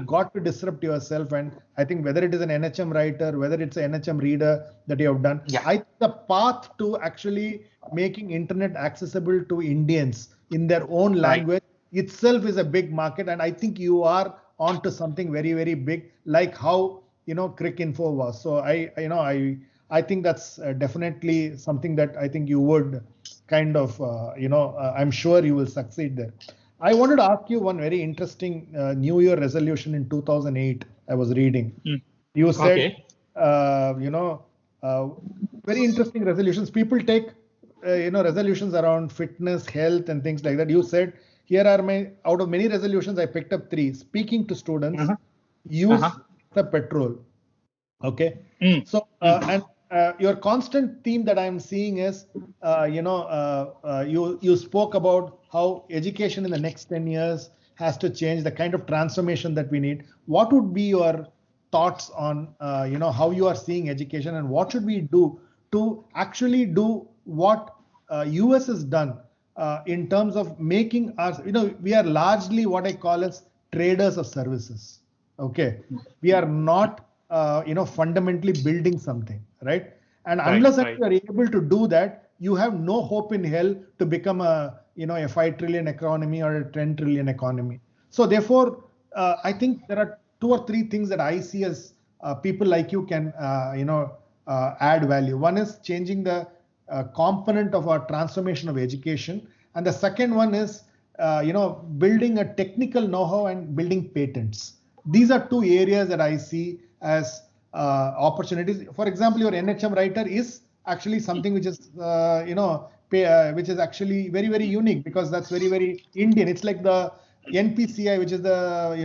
Speaker 3: got to disrupt yourself. And I think whether it is an NHM writer, whether it's an NHM reader that you have done, I think the path to actually making internet accessible to Indians in their own language itself is a big market. And I think you are onto something very, very big, like how Cricinfo was. So I think that's definitely something that I think you would kind of I'm sure you will succeed there. I wanted to ask you one very interesting New Year resolution in 2008. I was reading. You said, very interesting resolutions. People take, resolutions around fitness, health, and things like that. You said, here are out of many resolutions, I picked up 3. Speaking to students, use the petrol. Okay. So, and your constant theme that I'm seeing is, you spoke about how education in the next 10 years has to change, the kind of transformation that we need. What would be your thoughts on, how you are seeing education, and what should we do to actually do what US has done in terms of making us, we are largely what I call as traders of services. Okay. We are not, fundamentally building something, right? And unless you are able to do that, you have no hope in hell to become a 5 trillion economy or a 10 trillion economy. So therefore, I think there are 2 or 3 things that I see as people like you can add value. One is changing the component of our transformation of education, and the second one is building a technical know-how and building patents. These are 2 areas that I see as opportunities. For example, your NHM writer is actually something which is which is actually very, very unique, because that's very, very Indian. It's like the NPCI, which is the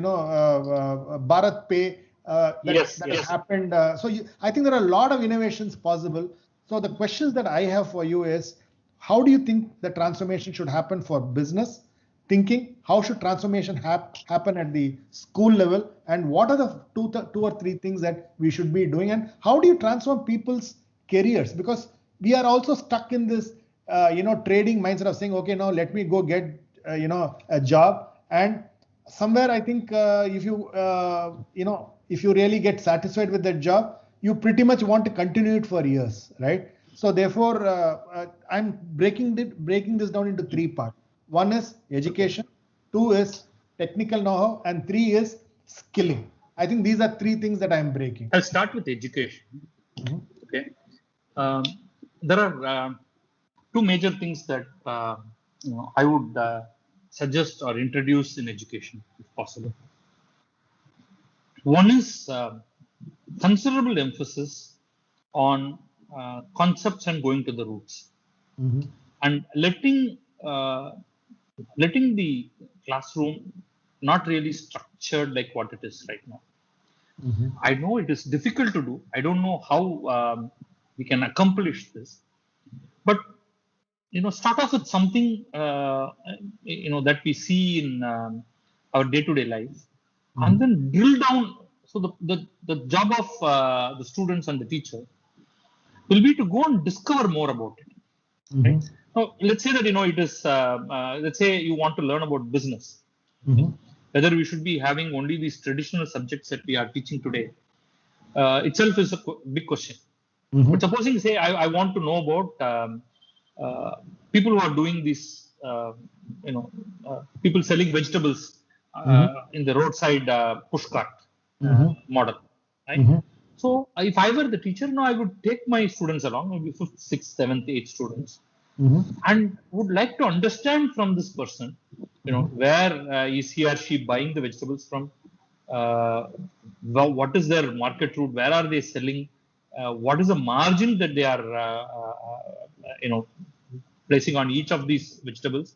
Speaker 3: Bharat Pay that has happened. I think there are a lot of innovations possible. So the questions that I have for you is, how do you think the transformation should happen for business thinking? How should transformation happen at the school level? And what are the two or three things that we should be doing? And how do you transform people's careers? Because we are also stuck in this, trading mindset of saying, okay, now let me go get, a job. And somewhere I think if you really get satisfied with that job, you pretty much want to continue it for years, right? So therefore, I'm breaking this down into 3 parts. 1 is education, 2 is technical know-how, and 3 is skilling. I think these are 3 things that I'm breaking.
Speaker 2: I'll start with education. Mm-hmm. Okay. There are 2 major things that I would suggest or introduce in education, if possible. One is considerable emphasis on concepts and going to the roots, and letting the classroom not really structured like what it is right now. I know it is difficult to do. I don't know how we can accomplish this, but start off with something that we see in our day-to-day life, and then drill down. So the job of the students and the teacher will be to go and discover more about it. Right? Now, let's say that it is. Let's say you want to learn about business. Whether we should be having only these traditional subjects that we are teaching today itself is a big question. But supposing, say, I want to know about people who are doing this, people selling vegetables in the roadside push cart model, right? So if I were the teacher, I would take my students along, maybe 5th, 6th, 7th, 8th students, and would like to understand from this person, where is he or she buying the vegetables from? What is their market route? Where are they selling? What is the margin that they are, placing on each of these vegetables?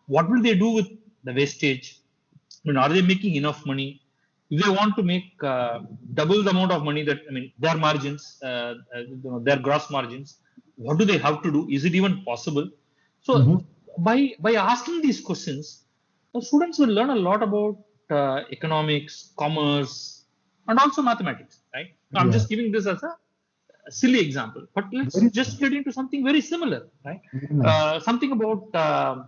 Speaker 2: What will they do with the wastage? Are they making enough money? If they want to make double the amount of money their margins, their gross margins, what do they have to do? Is it even possible? So by asking these questions, the students will learn a lot about economics, commerce, and also mathematics, right? I'm just giving this as a silly example, but let's just get into something very similar, right? Something about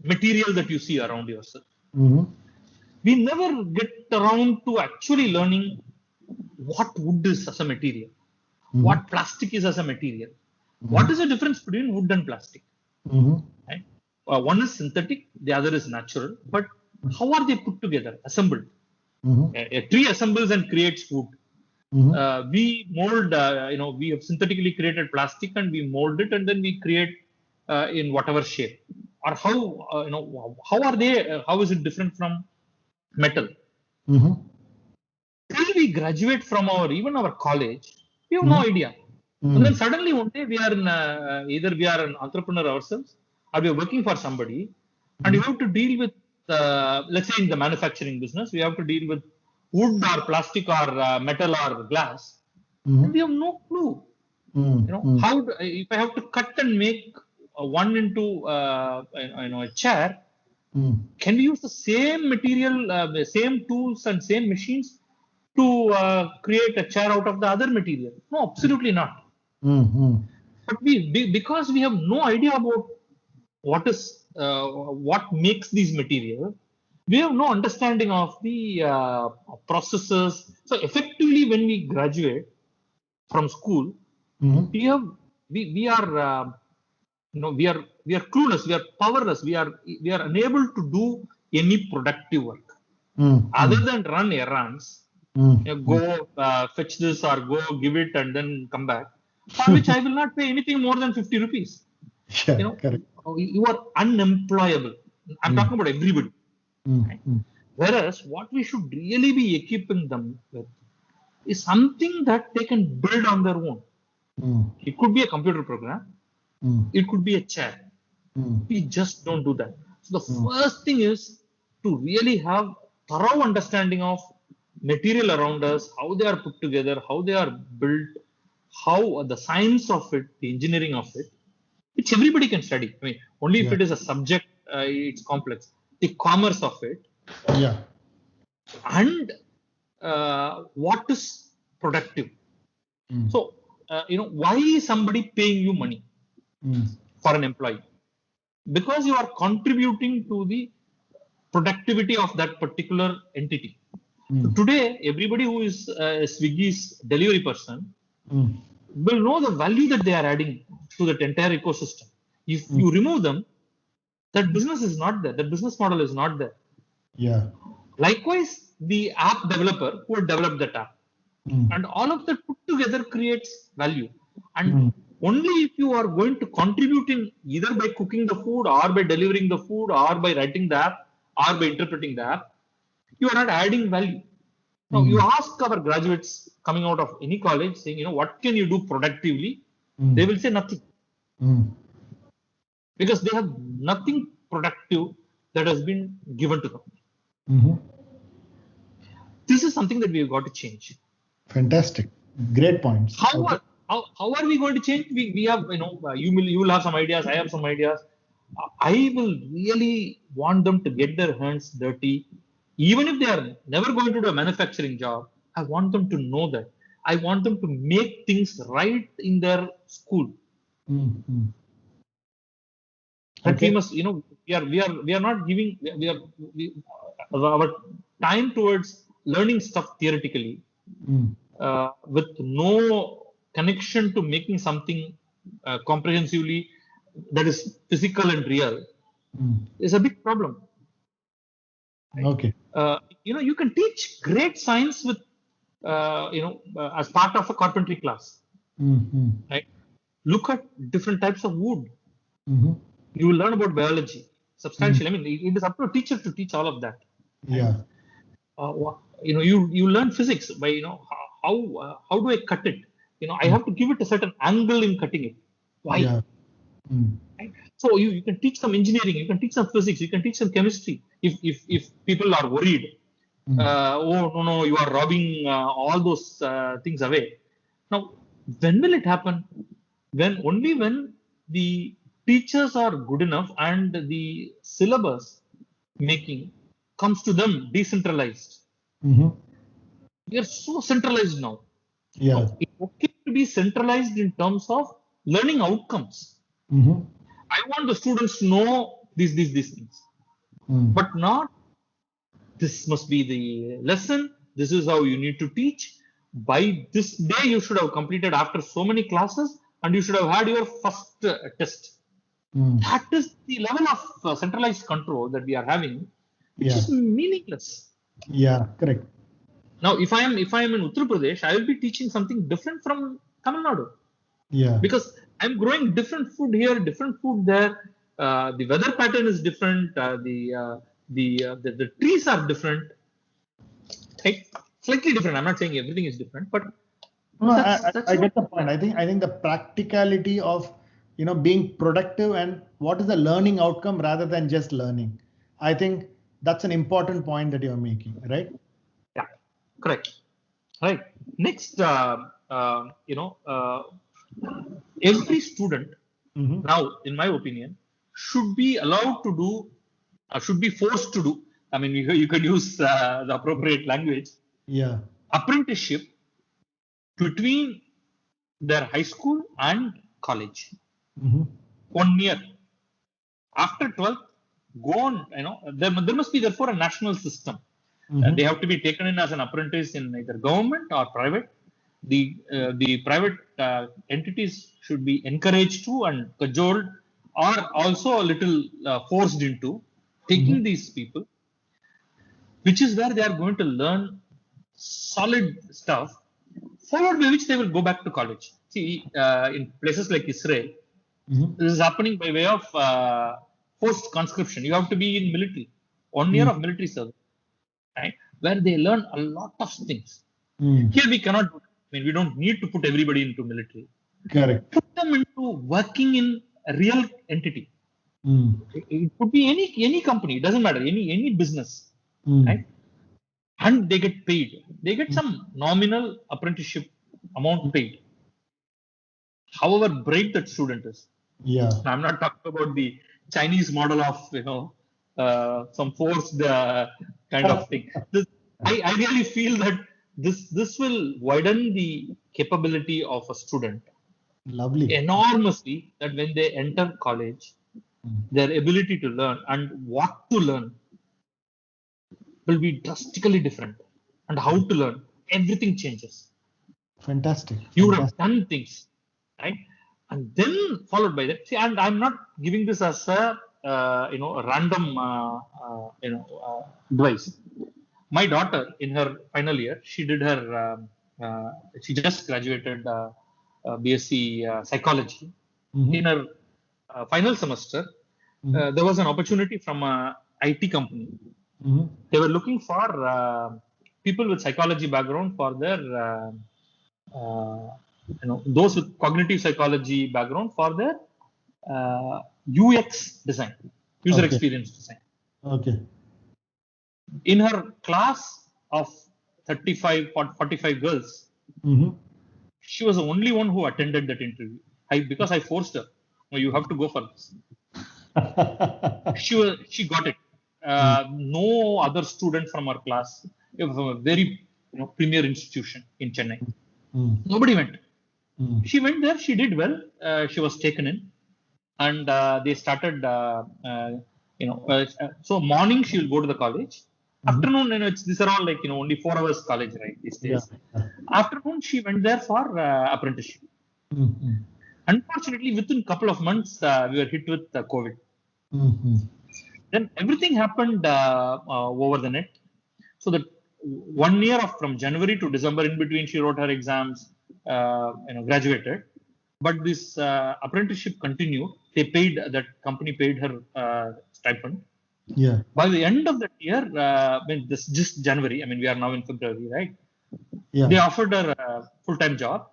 Speaker 2: material that you see around yourself. We never get around to actually learning what wood is as a material, what plastic is as a material. What is the difference between wood and plastic? Right? One is synthetic, the other is natural, but how are they put together, assembled? A tree assembles and creates wood. We mold, we have synthetically created plastic and we mold it and then we create in whatever shape. Or how are they? How is it different from metal? Till we graduate from even our college, we have no idea. And then suddenly one day we are in either we are an entrepreneur ourselves or we are working for somebody, and you have to deal with let's say in the manufacturing business, we have to deal with wood or plastic or metal or glass, and we have no clue. How if I have to cut and make one into a chair, can we use the same material, the same tools and same machines to create a chair out of the other material? No, absolutely not. But because we have no idea about what makes these materials, we have no understanding of the processes. So effectively, when we graduate from school, we are we are clueless, we are powerless, we are unable to do any productive work other than run errands, go fetch this or go give it and then come back, for which I will not pay anything more than 50 rupees.
Speaker 3: Yeah, correct.
Speaker 2: You are unemployable. I'm talking about everybody. Right? Whereas what we should really be equipping them with is something that they can build on their own. It could be a computer program. It could be a chair. We just don't do that. So the first thing is to really have thorough understanding of material around us, how they are put together, how they are built, how the science of it, the engineering of it, which everybody can study. I mean, only if it is a subject, it's complex. The commerce of it, and what is productive. So, why is somebody paying you money for an employee? Because you are contributing to the productivity of that particular entity. So today, everybody who is Swiggy's delivery person will know the value that they are adding to that entire ecosystem. If you remove them, that business is not there. That business model is not there.
Speaker 3: Yeah.
Speaker 2: Likewise, the app developer who will develop that app. And all of that put together creates value. And only if you are going to contribute in either by cooking the food or by delivering the food or by writing the app or by interpreting the app, you are not adding value. Now, you ask our graduates coming out of any college saying, what can you do productively? They will say nothing. Because they have nothing productive that has been given to them. This is something that we have got to change.
Speaker 3: Fantastic. Great points.
Speaker 2: How are we going to change? We have, you will have some ideas. I have some ideas. I will really want them to get their hands dirty. Even if they are never going to do a manufacturing job, I want them to know that. I want them to make things right in their school. That we must, we are not giving our time towards learning stuff theoretically with no connection to making something comprehensively that is physical and real is a big problem. Right?
Speaker 3: Okay.
Speaker 2: You can teach great science with, as part of a carpentry class. Right? Look at different types of wood. You will learn about biology substantially. I mean, it is up to a teacher to teach all of that.
Speaker 3: Yeah.
Speaker 2: You learn physics by how do I cut it? I have to give it a certain angle in cutting it. Why?
Speaker 3: Yeah.
Speaker 2: Right? So you can teach some engineering, you can teach some physics, you can teach some chemistry. If people are worried, oh no, you are robbing all those things away. Now, when will it happen? Only when the teachers are good enough and the syllabus making comes to them decentralized. We are so centralized now.
Speaker 3: Yeah.
Speaker 2: It's okay to be centralized in terms of learning outcomes. I want the students to know these things, but not this must be the lesson. This is how you need to teach. By this day, you should have completed after so many classes, and you should have had your first test. That is the level of centralized control that we are having, which is meaningless.
Speaker 3: Yeah, correct.
Speaker 2: Now, if I am in Uttar Pradesh, I will be teaching something different from Tamil Nadu.
Speaker 3: Yeah.
Speaker 2: Because I'm growing different food here, different food there. The weather pattern is different. The trees are different. Right? Slightly different. I'm not saying everything is different, but
Speaker 3: no, I get the point. I think the practicality of being productive and what is the learning outcome rather than just learning. I think that's an important point that you're making, right?
Speaker 2: Yeah, correct. Right. Next, every student now, in my opinion, should be allowed to do, should be forced to do. I mean, you could use the appropriate language.
Speaker 3: Yeah.
Speaker 2: Apprenticeship between their high school and college. 1 year. After 12th, go on. There must be therefore a national system. They have to be taken in as an apprentice in either government or private. The private entities should be encouraged to and cajoled are also a little forced into taking these people, which is where they are going to learn solid stuff, followed by which they will go back to college. See, in places like Israel, this is happening by way of forced conscription. You have to be in military, 1 year of military service, right? Where they learn a lot of things. Here we cannot do that. I mean, we don't need to put everybody into military.
Speaker 3: Correct.
Speaker 2: Put them into working in a real entity. It could be any company, it doesn't matter, any business, right? And they get paid. They get some nominal apprenticeship amount paid. However bright that student is.
Speaker 3: Yeah.
Speaker 2: I'm not talking about the Chinese model of some forced kind of thing. I really feel that this will widen the capability of a student
Speaker 3: Lovely.
Speaker 2: enormously, that when they enter college, their ability to learn and what to learn will be drastically different, and how to learn, everything changes.
Speaker 3: Fantastic.
Speaker 2: You would have done things, right? And then followed by that. See, and I'm not giving this as a random advice. My daughter, in her final year, she did her she just graduated BSc psychology. In her final semester, there was an opportunity from a IT company. They were looking for people with psychology background for their those with cognitive psychology background for their UX design, user experience design.
Speaker 3: Okay.
Speaker 2: In her class of 35 or 45 girls, she was the only one who attended that interview. Because I forced her. No, you have to go for this. She got it. No other student from our class. It was a very premier institution in Chennai. Nobody went. She went there. She did well. She was taken in, and they started. So morning she will go to the college. Afternoon, these are all like only 4 hours college, right? These days.
Speaker 3: Yeah.
Speaker 2: Afternoon, she went there for apprenticeship. Unfortunately, within a couple of months, we were hit with COVID. Then everything happened over the net. So that 1 year from January to December, in between, she wrote her exams, graduated. But this apprenticeship continued. That company paid her stipend.
Speaker 3: Yeah.
Speaker 2: By the end of that year, this just January. I mean, we are now in February, right?
Speaker 3: Yeah.
Speaker 2: They offered her a full-time job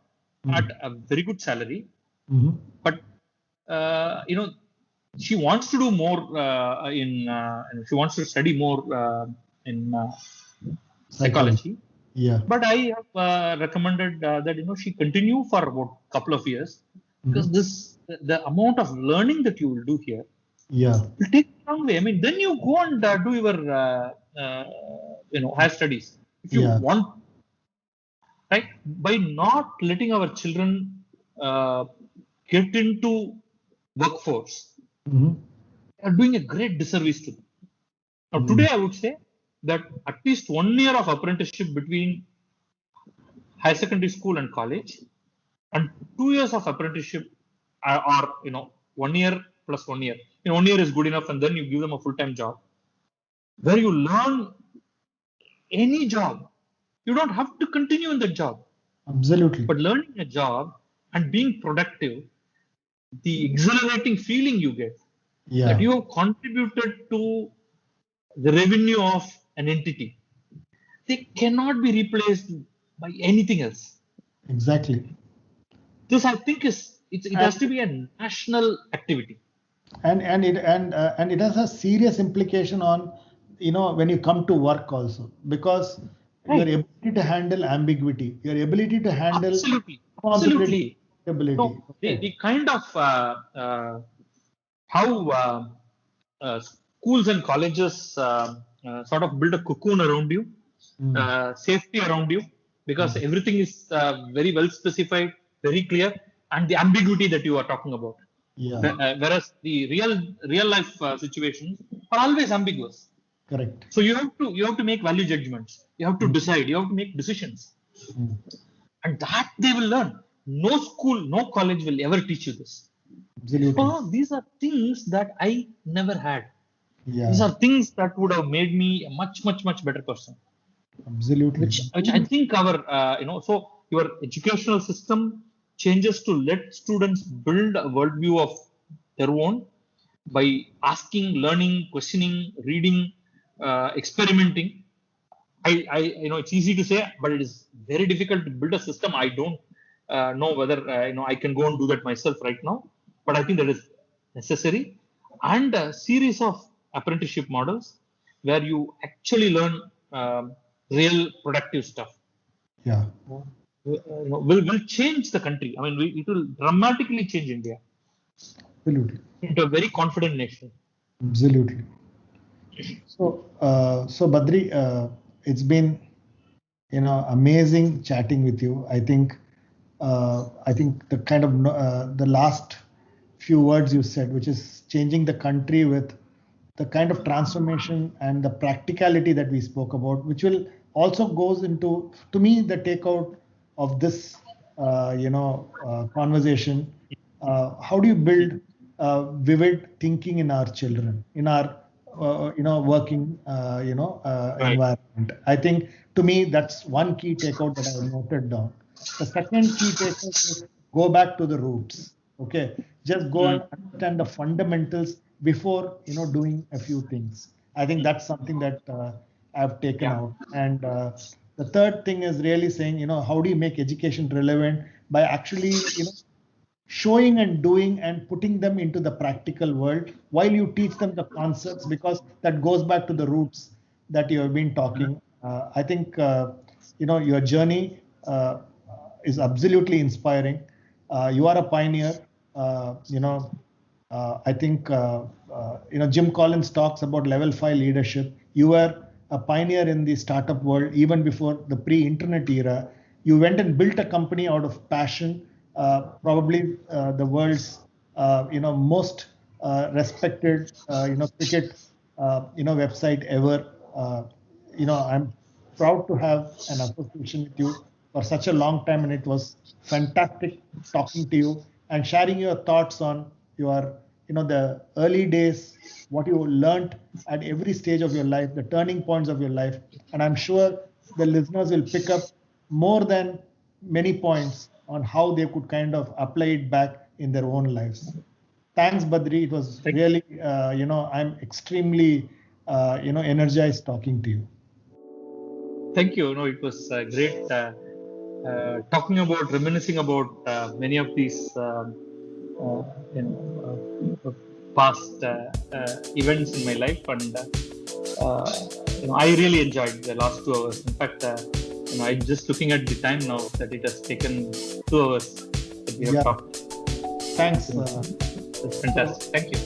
Speaker 2: at a very good salary. But she wants to do more she wants to study more in psychology.
Speaker 3: Yeah.
Speaker 2: But I have recommended that she continue for about a couple of years, because the amount of learning that you will do here will take a long way. I mean, then you go and do your higher studies if you want, right? By not letting our children get into workforce, are doing a great disservice to them. Now, today I would say that at least 1 year of apprenticeship between high secondary school and college, and 2 years of apprenticeship, or 1 year plus 1 year. 1 year is good enough, and then you give them a full-time job where you learn any job. You don't have to continue in that job.
Speaker 3: Absolutely.
Speaker 2: But learning a job and being productive, the exhilarating feeling you get, that you have contributed to the revenue of an entity, they cannot be replaced by anything else.
Speaker 3: Exactly.
Speaker 2: This, I think, it has to be a national activity.
Speaker 3: And it has a serious implication on when you come to work also, because your ability to handle ambiguity, your ability to handle
Speaker 2: absolutely
Speaker 3: ability.
Speaker 2: No, the kind of how schools and colleges sort of build a cocoon around you, safety around you, because everything is very well specified, very clear, and the ambiguity that you are talking about. Whereas the real life situations are always ambiguous.
Speaker 3: Correct.
Speaker 2: So you have to make value judgments. You have to decide. You have to make decisions, and that they will learn. No school, no college will ever teach you this.
Speaker 3: Absolutely.
Speaker 2: So these are things that I never had.
Speaker 3: Yeah.
Speaker 2: These are things that would have made me a much, much, much better person.
Speaker 3: Absolutely.
Speaker 2: Which I think our so your educational system changes to let students build a worldview of their own by asking, learning, questioning, reading, experimenting. It's easy to say, but it is very difficult to build a system. I don't know whether I can go and do that myself right now, but I think that is necessary. And a series of apprenticeship models where you actually learn real productive stuff.
Speaker 3: Yeah.
Speaker 2: Will change the country. I mean, it will dramatically change India
Speaker 3: Absolutely.
Speaker 2: into a very confident nation.
Speaker 3: Absolutely. So Badri, it's been amazing chatting with you. I think the kind of the last few words you said, which is changing the country with the kind of transformation and the practicality that we spoke about, which will also goes into, to me, the takeout of this conversation. How do you build vivid thinking in our children, in our working
Speaker 2: Right.
Speaker 3: environment? I think, to me, that's one key takeout that I noted down. The second key takeout is go back to the roots. Okay, just go and understand the fundamentals before doing a few things. I think that's something that I've taken out. And the third thing is really saying, how do you make education relevant by actually showing and doing and putting them into the practical world while you teach them the concepts, because that goes back to the roots that you have been talking. I think your journey is absolutely inspiring. You are a pioneer. I think Jim Collins talks about level 5 leadership. You were a pioneer in the startup world even before the pre-internet era. You went and built a company out of passion. Probably the world's most respected cricket website ever. I'm proud to have an association with you for such a long time, and it was fantastic talking to you and sharing your thoughts on your the early days, what you learned at every stage of your life, the turning points of your life. And I'm sure the listeners will pick up more than many points on how they could kind of apply it back in their own lives. Thanks, Badri. It was really, I'm extremely, energized talking to you.
Speaker 2: Thank you. It was great talking about, reminiscing about many of these past events in my life, and I really enjoyed the last 2 hours. In fact, I'm just looking at the time now that it has taken 2 hours that we have talked.
Speaker 3: Thanks.
Speaker 2: It's fantastic. Thank you.